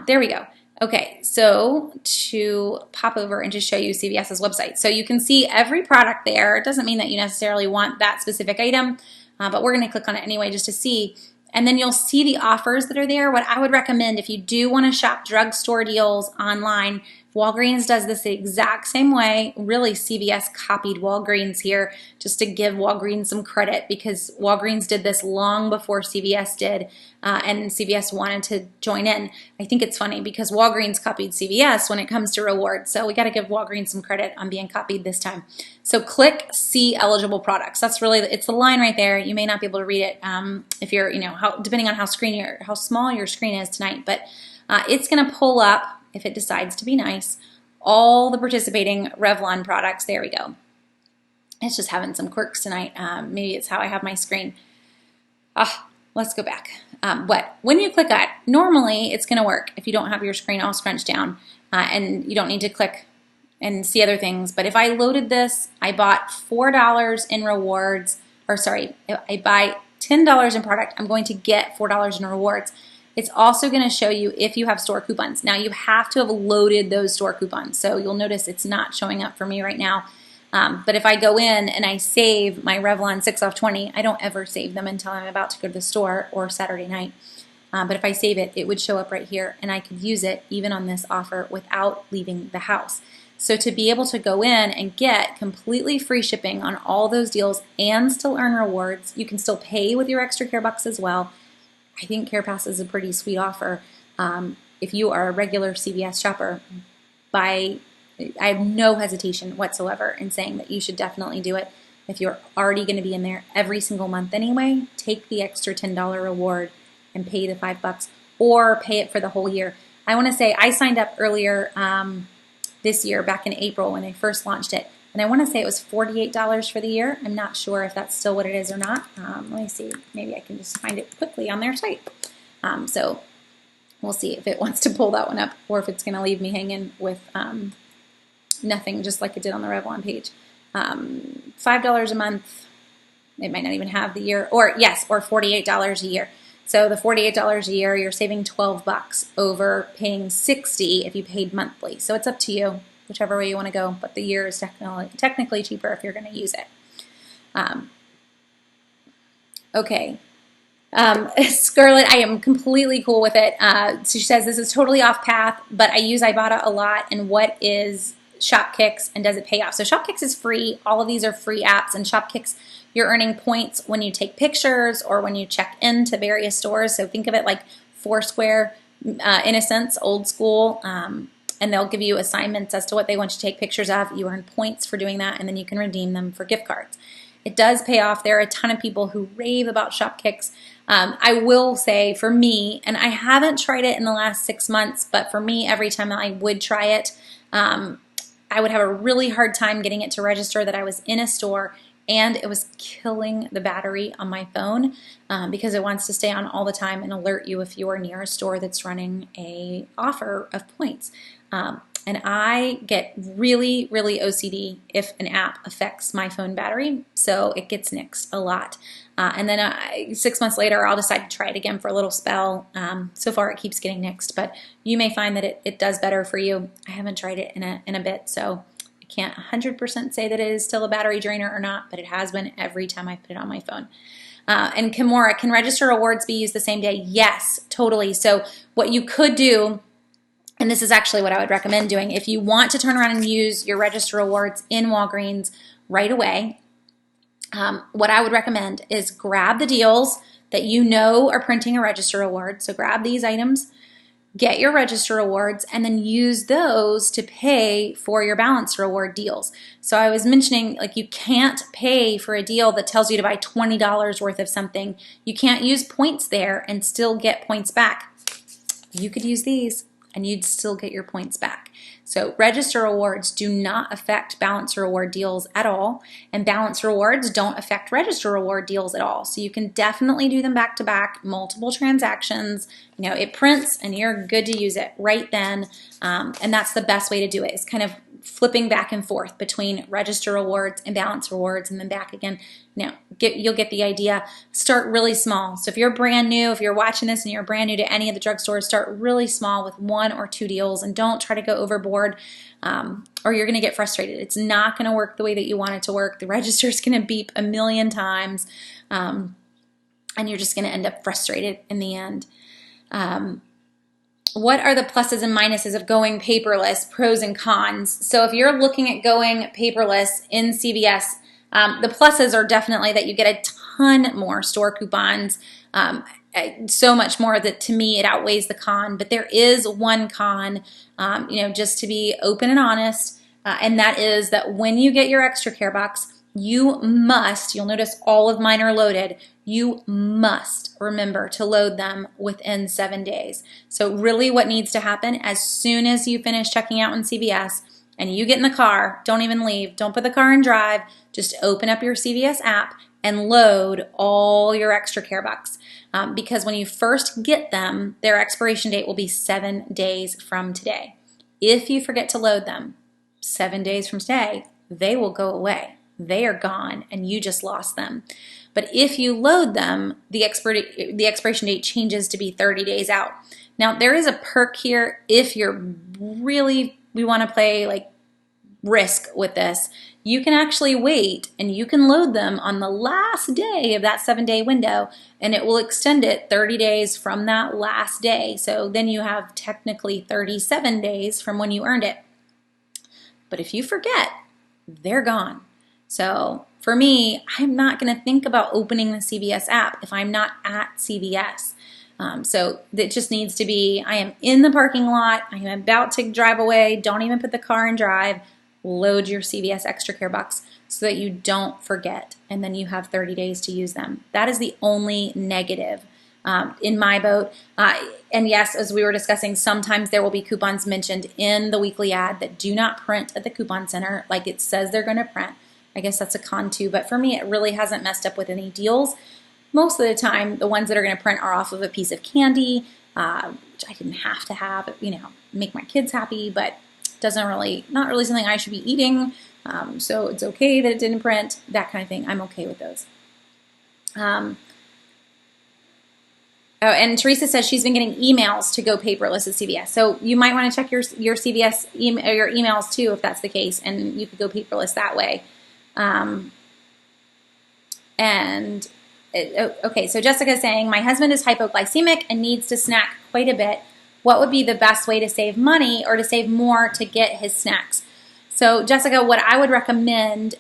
There we go. Okay, so to pop over and just show you CVS's website. So you can see every product there. It doesn't mean that you necessarily want that specific item, but we're going to click on it anyway just to see. And then you'll see the offers that are there. What I would recommend if you do want to shop drugstore deals online, Walgreens does this the exact same way. Really, CVS copied Walgreens here just to give Walgreens some credit, because Walgreens did this long before CVS did, and CVS wanted to join in. I think it's funny because Walgreens copied CVS when it comes to rewards, so we got to give Walgreens some credit on being copied this time. So click See Eligible Products. That's really, it's the line right there. You may not be able to read it if you're, depending on how small your screen is tonight, but it's going to pull up, if it decides to be nice, all the participating Revlon products. There we go. It's just having some quirks tonight. Maybe it's how I have my screen. Let's go back. When you click on it, normally it's going to work if you don't have your screen all scrunched down and you don't need to click and see other things. But if I loaded this, I bought $4 in rewards, or sorry, I buy $10 in product, I'm going to get $4 in rewards. It's also going to show you if you have store coupons. Now you have to have loaded those store coupons. So you'll notice it's not showing up for me right now. But if I go in and I save my Revlon 6 off 20, I don't ever save them until I'm about to go to the store or Saturday night. But if I save it, it would show up right here, and I could use it even on this offer without leaving the house. So to be able to go in and get completely free shipping on all those deals and still earn rewards, you can still pay with your extra care bucks as well. I think CarePass is a pretty sweet offer. If you are a regular CVS shopper, I have no hesitation whatsoever in saying that you should definitely do it. If you're already going to be in there every single month anyway, take the extra $10 reward and pay the $5, or pay it for the whole year. I want to say I signed up earlier this year, back in April when they first launched it, and I want to say it was $48 for the year. I'm not sure if that's still what it is or not. Let me see. Maybe I can just find it quickly on their site. So we'll see if it wants to pull that one up, or if it's going to leave me hanging with nothing, just like it did on the Revlon page. $5 a month. It might not even have the year, or yes, or $48 a year. So the $48 a year, you're saving $12 over paying $60 if you paid monthly. So it's up to you, whichever way you want to go, but the year is technically cheaper if you're going to use it. Okay. Scarlett, I am completely cool with it. So she says, this is totally off path, but I use Ibotta a lot. And what is Shopkicks, and does it pay off? So Shopkicks is free. All of these are free apps, and Shopkicks, you're earning points when you take pictures or when you check into various stores. So think of it like Foursquare, in a sense, old school. And they'll give you assignments as to what they want you to take pictures of. You earn points for doing that, and then you can redeem them for gift cards. It does pay off. There are a ton of people who rave about Shopkicks. I will say for me, and I haven't tried it in the last 6 months, but for me, every time I would try it, I would have a really hard time getting it to register that I was in a store, and it was killing the battery on my phone because it wants to stay on all the time and alert you if you're near a store that's running a offer of points. And I get really, really OCD if an app affects my phone battery, so it gets nixed a lot. And then 6 months later, I'll decide to try it again for a little spell. So far, it keeps getting nixed, but you may find that it does better for you. I haven't tried it in a bit, so I can't 100% say that it is still a battery drainer or not, but it has been every time I put it on my phone. And Kimura, can register rewards be used the same day? Yes, totally. So what you could do, and this is actually what I would recommend doing, if you want to turn around and use your register rewards in Walgreens right away, what I would recommend is grab the deals that you know are printing a register reward. So grab these items, get your register rewards, and then use those to pay for your balance reward deals. So I was mentioning, like, you can't pay for a deal that tells you to buy $20 worth of something. You can't use points there and still get points back. You could use these and you'd still get your points back. So register rewards do not affect balance reward deals at all, and balance rewards don't affect register reward deals at all. So you can definitely do them back to back, multiple transactions. You know, it prints and you're good to use it right then. And that's the best way to do it, is kind of flipping back and forth between register rewards and balance rewards, and then back again. Now, you'll get the idea. Start really small. So if you're brand new, if you're watching this and you're brand new to any of the drugstores, start really small with 1 or 2 deals, and don't try to go overboard, or you're going to get frustrated. It's not going to work the way that you want it to work. The register's going to beep a million times, and you're just going to end up frustrated in the end. What are the pluses and minuses of going paperless, pros and cons? So if you're looking at going paperless in CVS, the pluses are definitely that you get a ton more store coupons, so much more that to me it outweighs the con. But there is one con, just to be open and honest, and that is that when you get your extra care box, you must, you'll notice all of mine are loaded, you must remember to load them within 7 days. So really what needs to happen, as soon as you finish checking out in CVS and you get in the car, don't even leave, don't put the car in drive, just open up your CVS app and load all your extra care bucks. Because when you first get them, their expiration date will be 7 days from today. If you forget to load them 7 days from today, they will go away. They are gone and you just lost them. But if you load them, the expiration date changes to be 30 days out. Now, there is a perk here if we want to play like risk with this. You can actually wait and you can load them on the last day of that 7-day window, and it will extend it 30 days from that last day. So then you have technically 37 days from when you earned it. But if you forget, they're gone. So for me, I'm not going to think about opening the CVS app if I'm not at CVS. So it just needs to be, I am in the parking lot, I am about to drive away, don't even put the car in drive, load your CVS Extra Care Bucks so that you don't forget, and then you have 30 days to use them. That is the only negative in my boat. And yes, as we were discussing, sometimes there will be coupons mentioned in the weekly ad that do not print at the coupon center like it says they're going to print. I guess that's a con too, but for me, it really hasn't messed up with any deals. Most of the time, the ones that are going to print are off of a piece of candy, which I didn't have to have, make my kids happy, but not really something I should be eating. So it's okay that it didn't print, that kind of thing. I'm okay with those. And Teresa says she's been getting emails to go paperless at CVS. So you might want to check your CVS your emails too, if that's the case, and you could go paperless that way. Okay, so Jessica's saying, my husband is hypoglycemic and needs to snack quite a bit. What would be the best way to save money or to save more to get his snacks? So Jessica, what I would recommend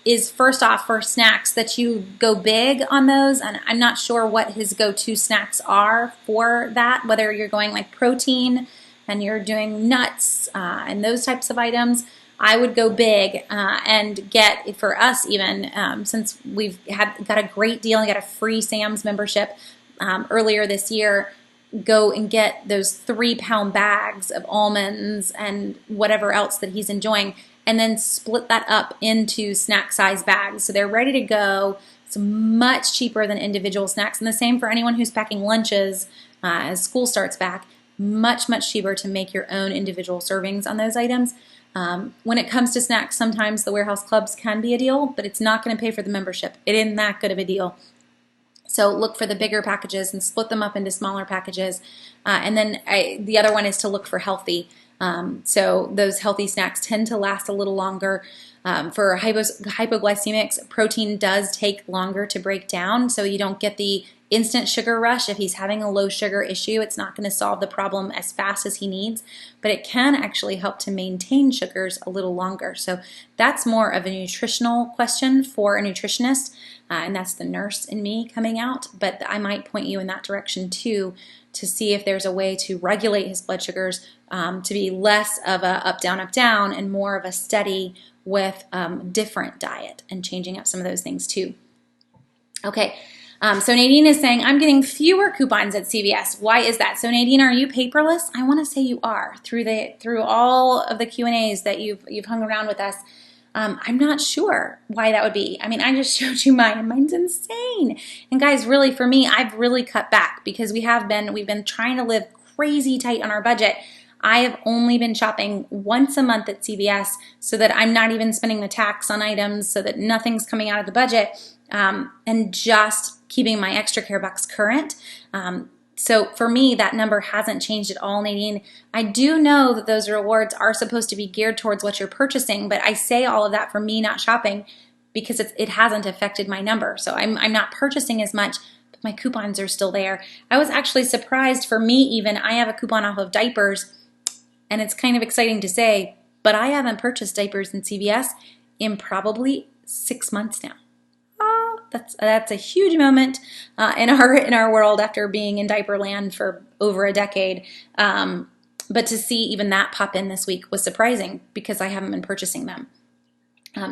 is, first off, for snacks, that you go big on those. And I'm not sure what his go-to snacks are for that, whether you're going like protein and you're doing nuts and those types of items. I would go big and get, for us even, since we've got a great deal and got a free Sam's membership earlier this year, go and get those 3-pound bags of almonds and whatever else that he's enjoying, and then split that up into snack size bags. So they're ready to go. It's much cheaper than individual snacks. And the same for anyone who's packing lunches as school starts back. Much, much cheaper to make your own individual servings on those items. When it comes to snacks, sometimes the warehouse clubs can be a deal, but it's not going to pay for the membership. It isn't that good of a deal. So look for the bigger packages and split them up into smaller packages. And then the other one is to look for healthy. So those healthy snacks tend to last a little longer. For hypoglycemics, protein does take longer to break down, so you don't get the instant sugar rush. If he's having a low sugar issue, it's not going to solve the problem as fast as he needs, but it can actually help to maintain sugars a little longer. So that's more of a nutritional question for a nutritionist, and that's the nurse in me coming out, but I might point you in that direction too, to see if there's a way to regulate his blood sugars to be less of a up, down, and more of a steady with different diet and changing up some of those things too. Okay, so Nadine is saying, I'm getting fewer coupons at CVS. Why is that? So Nadine, are you paperless? I want to say you are. Through all of the Q&As that you've hung around with us, I'm not sure why that would be. I mean, I just showed you mine, and mine's insane. And guys, really, for me, I've really cut back because we've been trying to live crazy tight on our budget. I have only been shopping once a month at CVS so that I'm not even spending the tax on items, so that nothing's coming out of the budget, and just keeping my extra care bucks current. So for me, that number hasn't changed at all, Nadine. I do know that those rewards are supposed to be geared towards what you're purchasing, but I say all of that for me not shopping because it hasn't affected my number. So I'm not purchasing as much, but my coupons are still there. I was actually surprised, for me even, I have a coupon off of diapers, and it's kind of exciting to say, but I haven't purchased diapers in CVS in probably 6 months now. That's a huge moment in our world after being in diaper land for over a decade. But to see even that pop in this week was surprising because I haven't been purchasing them.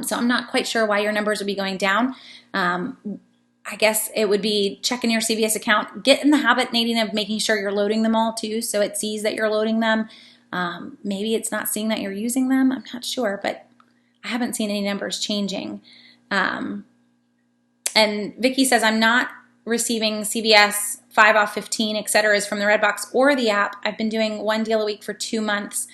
So I'm not quite sure why your numbers would be going down. I guess it would be checking your CVS account. Get in the habit, Nadine, of making sure you're loading them all too, so it sees that you're loading them. Maybe it's not seeing that you're using them. I'm not sure, but I haven't seen any numbers changing. And Vicky says, I'm not receiving CVS 5 off 15, et cetera, from the Redbox or the app. I've been doing one deal a week for 2 months.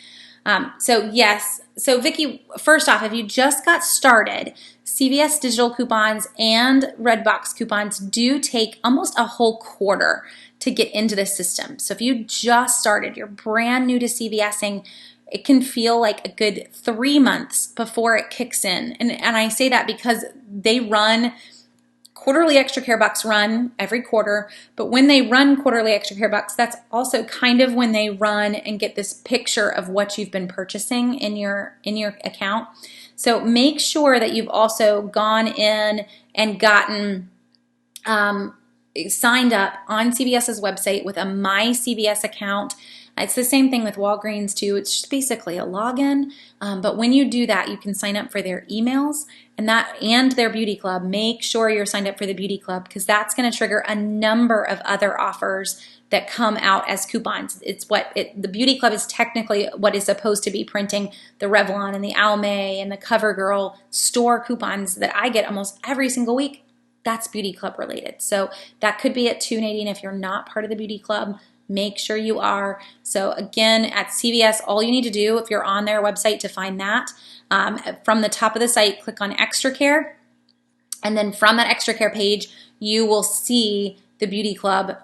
So yes. So Vicky, first off, if you just got started, CVS digital coupons and Redbox coupons do take almost a whole quarter to get into the system. So if you just started, you're brand new to CVSing, it can feel like a good 3 months before it kicks in. And I say that because they run quarterly extra care bucks run every quarter, but when they run quarterly extra care bucks, that's also kind of when they run and get this picture of what you've been purchasing in your account. So make sure that you've also gone in and gotten signed up on CVS's website with a My CVS account. It's the same thing with Walgreens too. It's just basically a login. But when you do that, you can sign up for their emails and their beauty club. Make sure you're signed up for the beauty club because that's going to trigger a number of other offers that come out as coupons. The beauty club is technically what is supposed to be printing the Revlon and the Almay and the CoverGirl store coupons that I get almost every single week. That's beauty club related. So that could be it too, Nadine, if you're not part of the beauty club. Make sure you are. So again, at CVS, all you need to do if you're on their website to find that, from the top of the site, click on Extra Care. And then from that Extra Care page, you will see the Beauty Club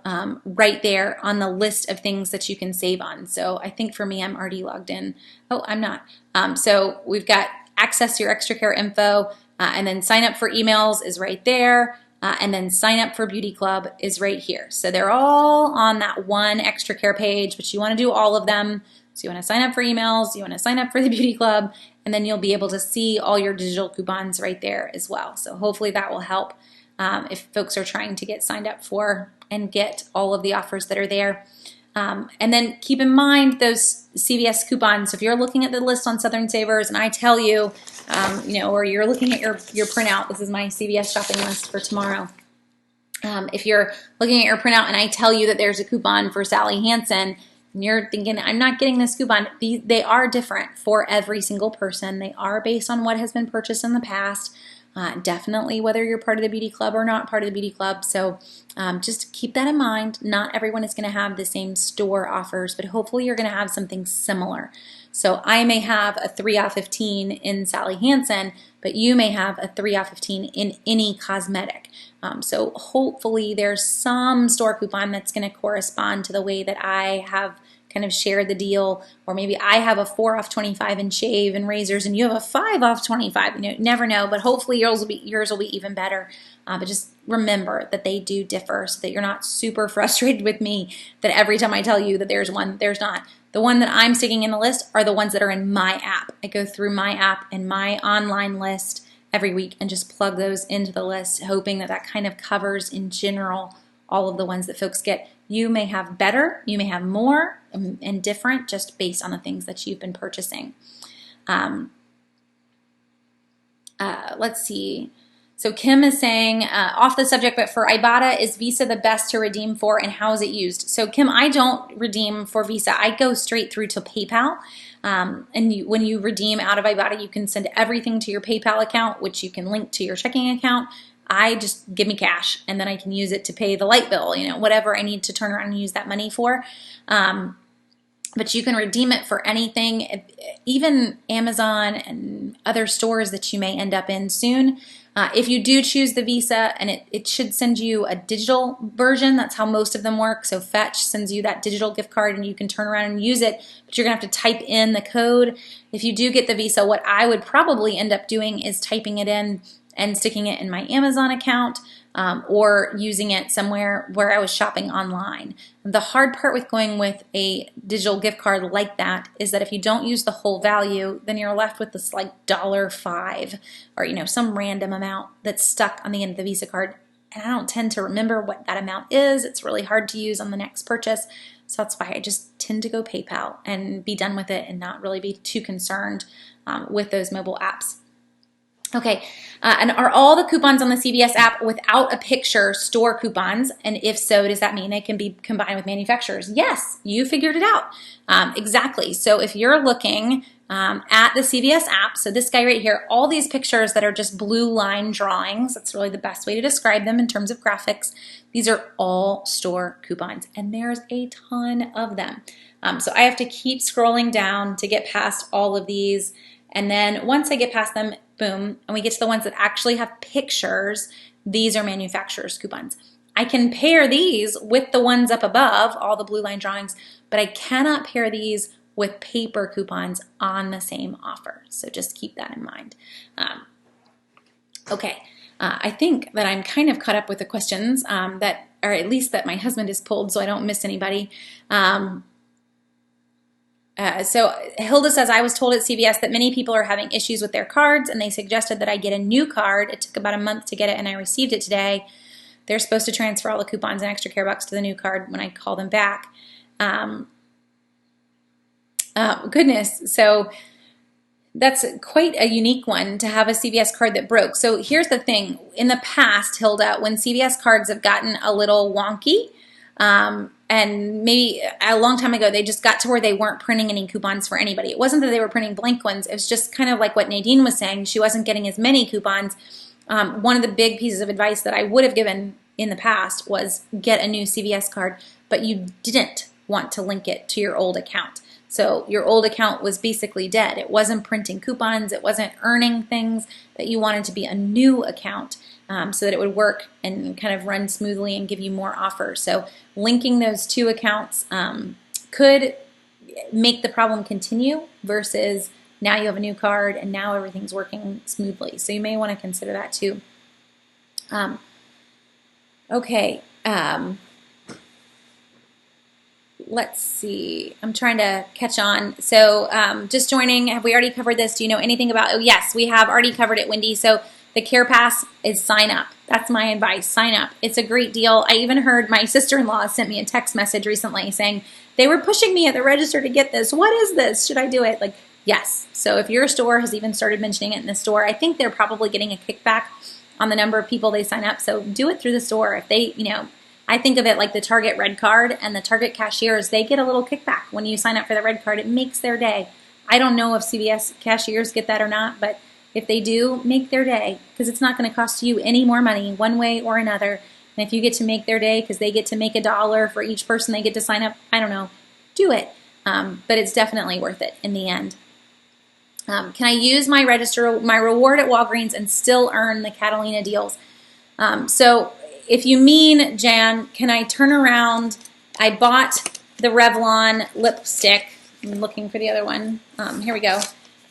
right there on the list of things that you can save on. So I think for me, I'm already logged in. Oh, I'm not. So we've got access to your Extra Care info, and then sign up for emails is right there. And then sign up for Beauty Club is right here. So they're all on that one Extra Care page, but you want to do all of them. So you want to sign up for emails, you want to sign up for the Beauty Club, and then you'll be able to see all your digital coupons right there as well. So hopefully that will help if folks are trying to get signed up for and get all of the offers that are there. And then keep in mind those CVS coupons. So if you're looking at the list on Southern Savers and I tell you, or you're looking at your printout, this is my CVS shopping list for tomorrow. If you're looking at your printout and I tell you that there's a coupon for Sally Hansen, and you're thinking, I'm not getting this coupon, they are different for every single person. They are based on what has been purchased in the past. Definitely whether you're part of the beauty club or not part of the beauty club. So just keep that in mind. Not everyone is going to have the same store offers, but hopefully you're going to have something similar. So I may have a 3 off 15 in Sally Hansen, but you may have a 3 off 15 in any cosmetic. So hopefully there's some store coupon that's going to correspond to the way that I have kind of shared the deal, or maybe I have a 4 off 25 in shave and razors and you have a 5 off 25. You never know, but hopefully yours will be even better. But just remember that they do differ so that you're not super frustrated with me that every time I tell you that there's one, there's not. The one that I'm sticking in the list are the ones that are in my app. I go through my app and my online list every week and just plug those into the list, hoping that that kind of covers in general all of the ones that folks get. You may have better, you may have more and different just based on the things that you've been purchasing. Let's see. So Kim is saying, off the subject, but for Ibotta, is Visa the best to redeem for, and how is it used? So Kim, I don't redeem for Visa. I go straight through to PayPal. When you redeem out of Ibotta, you can send everything to your PayPal account, which you can link to your checking account. I just give me cash, and then I can use it to pay the light bill, whatever I need to turn around and use that money for. But you can redeem it for anything, even Amazon and other stores that you may end up in soon. If you do choose the Visa, and it should send you a digital version. That's how most of them work. So Fetch sends you that digital gift card and you can turn around and use it, but you're gonna have to type in the code. If you do get the Visa, what I would probably end up doing is typing it in and sticking it in my Amazon account, or using it somewhere where I was shopping online. The hard part with going with a digital gift card like that is that if you don't use the whole value, then you're left with this like $5 or some random amount that's stuck on the end of the Visa card. And I don't tend to remember what that amount is. It's really hard to use on the next purchase. So that's why I just tend to go PayPal and be done with it and not really be too concerned with those mobile apps. Okay, and are all the coupons on the CVS app without a picture store coupons? And if so, does that mean they can be combined with manufacturers? Yes, you figured it out. Exactly. So if you're looking at the CVS app, so this guy right here, all these pictures that are just blue line drawings, that's really the best way to describe them in terms of graphics. These are all store coupons, and there's a ton of them. So I have to keep scrolling down to get past all of these. And then once I get past them, boom, and we get to the ones that actually have pictures, these are manufacturer's coupons. I can pair these with the ones up above, all the blue line drawings, but I cannot pair these with paper coupons on the same offer. So just keep that in mind. Okay, I think that I'm kind of caught up with the questions that, or at least that my husband has pulled so I don't miss anybody. So Hilda says, I was told at CVS that many people are having issues with their cards, and they suggested that I get a new card. It took about a month to get it, and I received it today. They're supposed to transfer all the coupons and extra care bucks to the new card when I call them back. Goodness. So that's quite a unique one to have a CVS card that broke. So here's the thing. In the past, Hilda, when CVS cards have gotten a little wonky, and maybe a long time ago, they just got to where they weren't printing any coupons for anybody. It wasn't that they were printing blank ones. It was just kind of like what Nadine was saying. She wasn't getting as many coupons. One of the big pieces of advice that I would have given in the past was get a new CVS card, but you didn't want to link it to your old account. So your old account was basically dead. It wasn't printing coupons. It wasn't earning things. That you wanted to be a new account so that it would work and kind of run smoothly and give you more offers. So linking those two accounts could make the problem continue versus now you have a new card and now everything's working smoothly. So you may want to consider that too. Okay. Let's see. I'm trying to catch on. So just joining, have we already covered this? Do you know anything about, oh yes, we have already covered it, Wendy. So the Care Pass is sign up. That's my advice, sign up. It's a great deal. I even heard my sister-in-law sent me a text message recently saying, they were pushing me at the register to get this. What is this? Should I do it? Like, yes. So if your store has even started mentioning it in the store, I think they're probably getting a kickback on the number of people they sign up. So do it through the store. If they, I think of it like the Target Red Card, and the Target cashiers, they get a little kickback when you sign up for the Red Card. It makes their day. I don't know if CVS cashiers get that or not, but if they do, make their day, because it's not going to cost you any more money one way or another. And if you get to make their day because they get to make $1 for each person they get to sign up, I don't know, do it. But it's definitely worth it in the end. Can I use my reward at Walgreens and still earn the Catalina deals? So if you mean, Jan, can I turn around? I bought the Revlon lipstick. I'm looking for the other one. Here we go.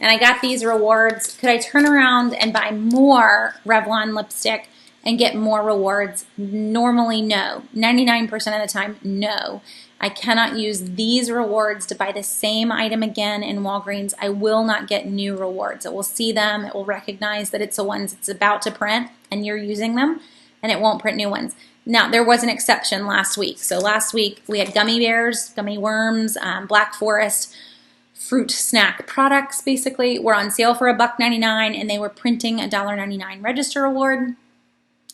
And I got these rewards. Could I turn around and buy more Revlon lipstick and get more rewards? Normally, no. 99% of the time, no. I cannot use these rewards to buy the same item again in Walgreens. I will not get new rewards. It will see them. It will recognize that it's the ones it's about to print and you're using them, and it won't print new ones. Now, there was an exception last week. So last week we had gummy bears, gummy worms, Black Forest, fruit snack products basically were on sale for $1.99, and they were printing a $1.99 register reward.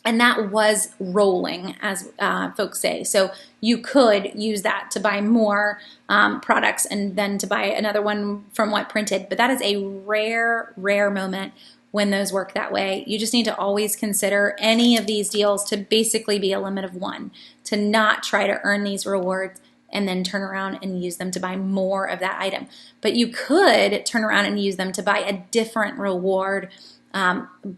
And that was rolling, as folks say. So you could use that to buy more products and then to buy another one from what printed. But that is a rare, rare moment when those work that way. You just need to always consider any of these deals to basically be a limit of one, to not try to earn these rewards and then turn around and use them to buy more of that item. But you could turn around and use them to buy a different reward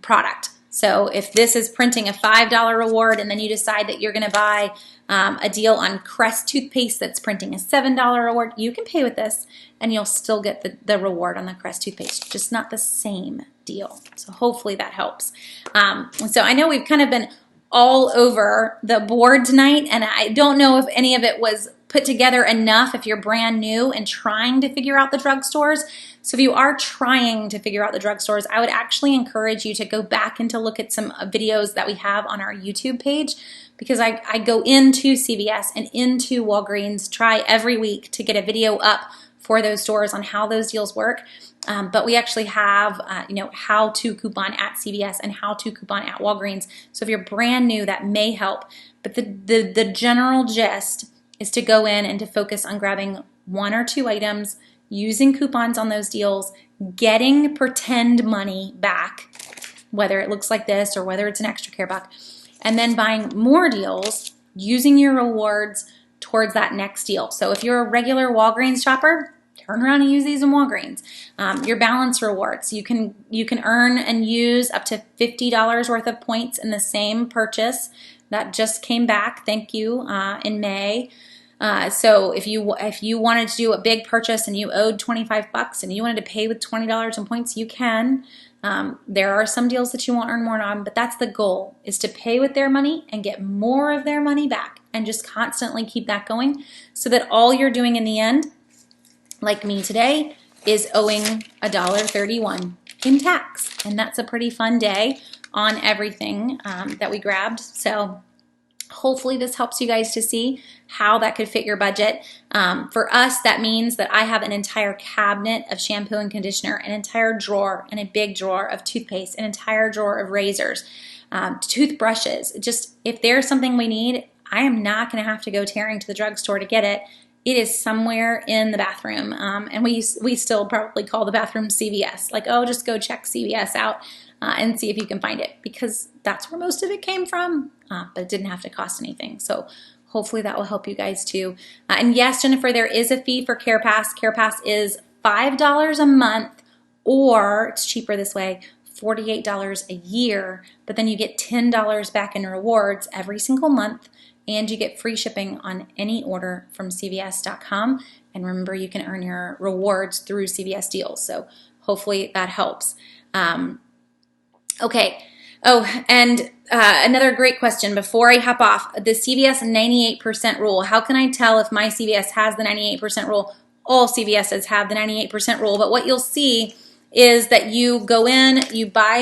product. So if this is printing a $5 reward and then you decide that you're going to buy a deal on Crest toothpaste that's printing a $7 reward, you can pay with this and you'll still get the reward on the Crest toothpaste, just not the same deal. So hopefully that helps. So I know we've kind of been all over the board tonight, and I don't know if any of it was put together enough if you're brand new and trying to figure out the drugstores. So if you are trying to figure out the drugstores, I would actually encourage you to go back and to look at some videos that we have on our YouTube page, because I go into CVS and into Walgreens, try every week to get a video up for those stores on how those deals work. But we actually have, how to coupon at CVS and how to coupon at Walgreens. So if you're brand new, that may help. But the general gist is to go in and to focus on grabbing one or two items, using coupons on those deals, getting pretend money back, whether it looks like this or whether it's an extra care buck, and then buying more deals, using your rewards towards that next deal. So if you're a regular Walgreens shopper, turn around and use these in Walgreens. Your balance rewards, you can earn and use up to $50 worth of points in the same purchase. That just came back, thank you, in May. So if you wanted to do a big purchase and you owed $25 and you wanted to pay with $20 in points, you can. There are some deals that you won't earn more on, but that's the goal, is to pay with their money and get more of their money back, and just constantly keep that going so that all you're doing in the end, like me today, is owing $1.31 in tax. And that's a pretty fun day on everything that we grabbed. So hopefully this helps you guys to see how that could fit your budget. For us, that means that I have an entire cabinet of shampoo and conditioner, an entire drawer and a big drawer of toothpaste, an entire drawer of razors, toothbrushes. Just if there's something we need, I am not going to have to go tearing to the drugstore to get it. It is somewhere in the bathroom, and we still probably call the bathroom CVS. Like, oh, just go check CVS out and see if you can find it, because that's where most of it came from, but it didn't have to cost anything. So hopefully that will help you guys too. And yes, Jennifer, there is a fee for CarePass. CarePass is $5 a month, or it's cheaper this way, $48 a year, but then you get $10 back in rewards every single month. And you get free shipping on any order from CVS.com. And remember, you can earn your rewards through CVS deals. So hopefully that helps. Okay. Oh, and another great question before I hop off. The CVS 98% rule. How can I tell if my CVS has the 98% rule? All CVSs have the 98% rule. But what you'll see is that you go in, you buy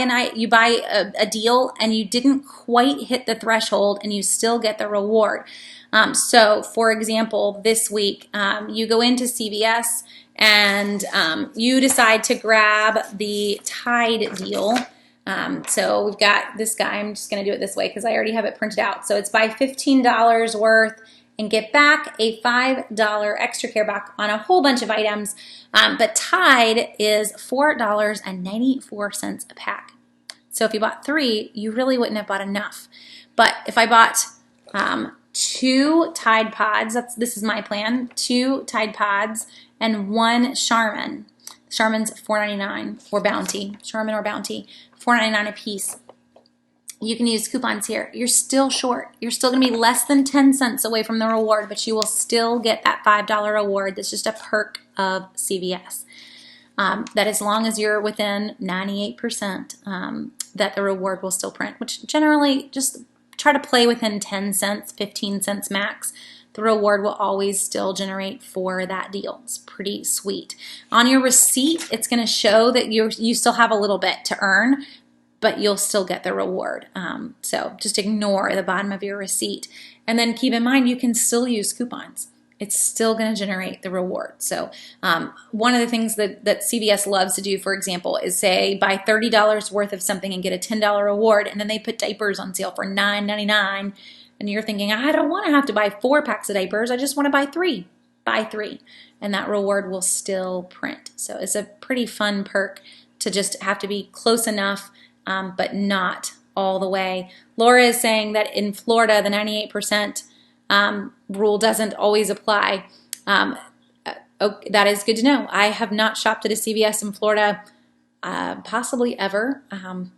a deal, and you didn't quite hit the threshold, and you still get the reward. So, for example, this week you go into CVS and you decide to grab the Tide deal. So we've got this guy. I'm just going to do it this way because I already have it printed out. So it's buy $15 worth and get back a $5 extra care back on a whole bunch of items. But Tide is $4.94 a pack. So if you bought 3, you really wouldn't have bought enough. But if I bought 2 Tide Pods, this is my plan, 2 Tide Pods and 1 Charmin. Charmin's $4.99 or Bounty, Charmin or Bounty, $4.99 a piece. You can use coupons here. You're still short. You're still going to be less than 10 cents away from the reward, but you will still get that $5 reward. That's just a perk of CVS. That as long as you're within 98%, that the reward will still print, which generally just try to play within 10 cents, 15 cents max. The reward will always still generate for that deal. It's pretty sweet. On your receipt, it's going to show that you still have a little bit to earn, but you'll still get the reward. So just ignore the bottom of your receipt. And then keep in mind, you can still use coupons. It's still going to generate the reward. So one of the things that CVS loves to do, for example, is say buy $30 worth of something and get a $10 reward, and then they put diapers on sale for $9.99, and you're thinking, I don't want to have to buy 4 packs of diapers. I just want to buy 3. Buy 3, and that reward will still print. So it's a pretty fun perk to just have to be close enough, but not all the way. Laura is saying that in Florida, the 98% rule doesn't always apply. That is good to know. I have not shopped at a CVS in Florida possibly ever,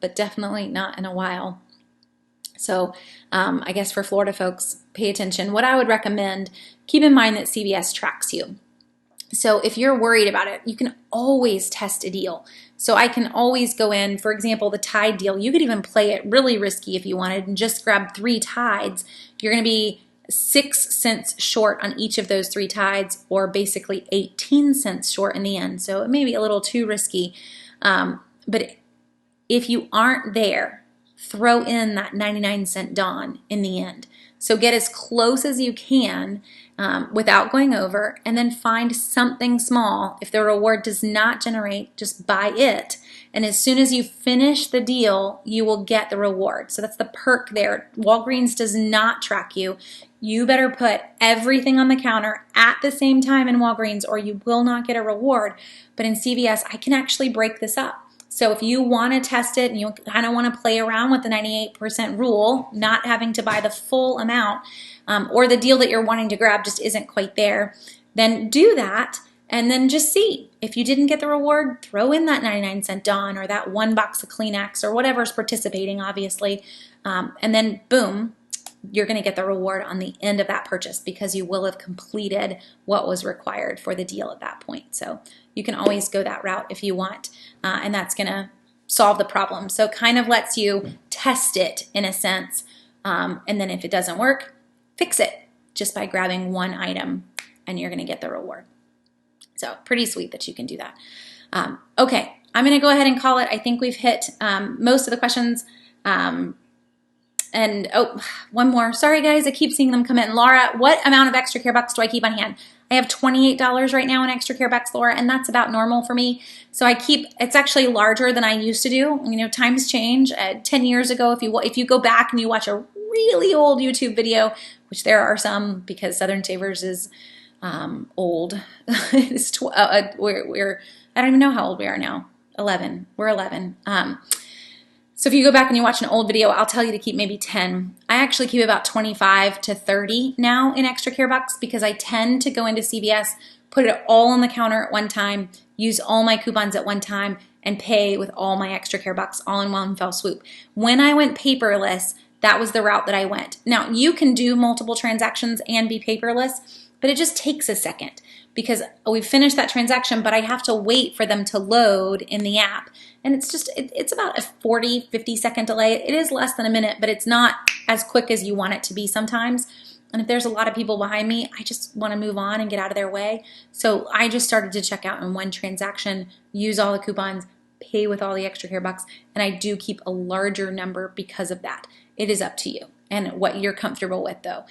but definitely not in a while. So I guess for Florida folks, pay attention. What I would recommend, keep in mind that CVS tracks you. So if you're worried about it, you can always test a deal. So I can always go in, for example, the Tide deal. You could even play it really risky if you wanted and just grab 3 Tides. You're going to be 6 cents short on each of those 3 Tides, or basically 18 cents short in the end. So it may be a little too risky. But if you aren't there, throw in that 99-cent Dawn in the end. So get as close as you can without going over, and then find something small. If the reward does not generate, just buy it. And as soon as you finish the deal, you will get the reward. So that's the perk there. Walgreens does not track you. You better put everything on the counter at the same time in Walgreens, or you will not get a reward. But in CVS, I can actually break this up. So if you want to test it and you kind of want to play around with the 98% rule, not having to buy the full amount, or the deal that you're wanting to grab just isn't quite there, then do that, and then just see. If you didn't get the reward, throw in that 99-cent Dawn or that 1 box of Kleenex or whatever's participating, obviously, and then boom, you're going to get the reward on the end of that purchase because you will have completed what was required for the deal at that point. So you can always go that route if you want, and that's going to solve the problem. So it kind of lets you test it in a sense, and then if it doesn't work, fix it just by grabbing 1 item, and you're going to get the reward. So pretty sweet that you can do that. Okay, I'm going to go ahead and call it. I think we've hit most of the questions. And oh, one more. Sorry, guys. I keep seeing them come in. Laura, what amount of extra care bucks do I keep on hand? I have $28 right now in extra care bucks, Laura, and that's about normal for me. So I keep, it's actually larger than I used to do. You know, times change. 10 years ago, if you go back and you watch a really old YouTube video, which there are some because Southern Savers is old. It's I don't even know how old we are now. 11. We're 11. So if you go back and you watch an old video, I'll tell you to keep maybe 10. I actually keep about 25 to 30 now in extra care bucks because I tend to go into CVS, put it all on the counter at one time, use all my coupons at one time, and pay with all my extra care bucks all in one fell swoop. When I went paperless, that was the route that I went. Now, you can do multiple transactions and be paperless, but it just takes a second because we finished that transaction, but I have to wait for them to load in the app. And it's just, it's about a 40, 50 second delay. It is less than a minute, but it's not as quick as you want it to be sometimes. And if there's a lot of people behind me, I just want to move on and get out of their way. So I just started to check out in one transaction, use all the coupons, pay with all the extra care bucks, and I do keep a larger number because of that. It is up to you and what you're comfortable with though.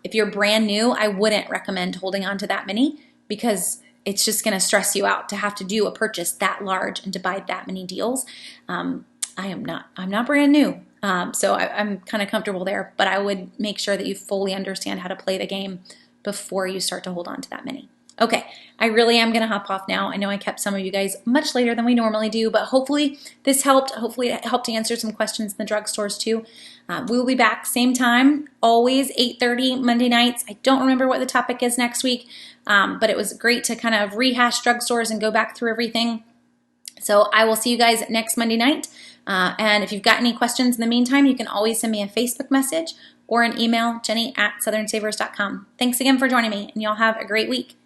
If you're brand new, I wouldn't recommend holding on to that many because it's just going to stress you out to have to do a purchase that large and to buy that many deals. I'm not brand new. So I'm kind of comfortable there, but I would make sure that you fully understand how to play the game before you start to hold on to that many. Okay, I really am going to hop off now. I know I kept some of you guys much later than we normally do, but hopefully this helped. Hopefully it helped to answer some questions in the drugstores too. We will be back same time, always 8:30 Monday nights. I don't remember what the topic is next week, but it was great to kind of rehash drugstores and go back through everything. So I will see you guys next Monday night. And if you've got any questions in the meantime, you can always send me a Facebook message or an email, jenny@southernsavers.com. Thanks again for joining me, and y'all have a great week.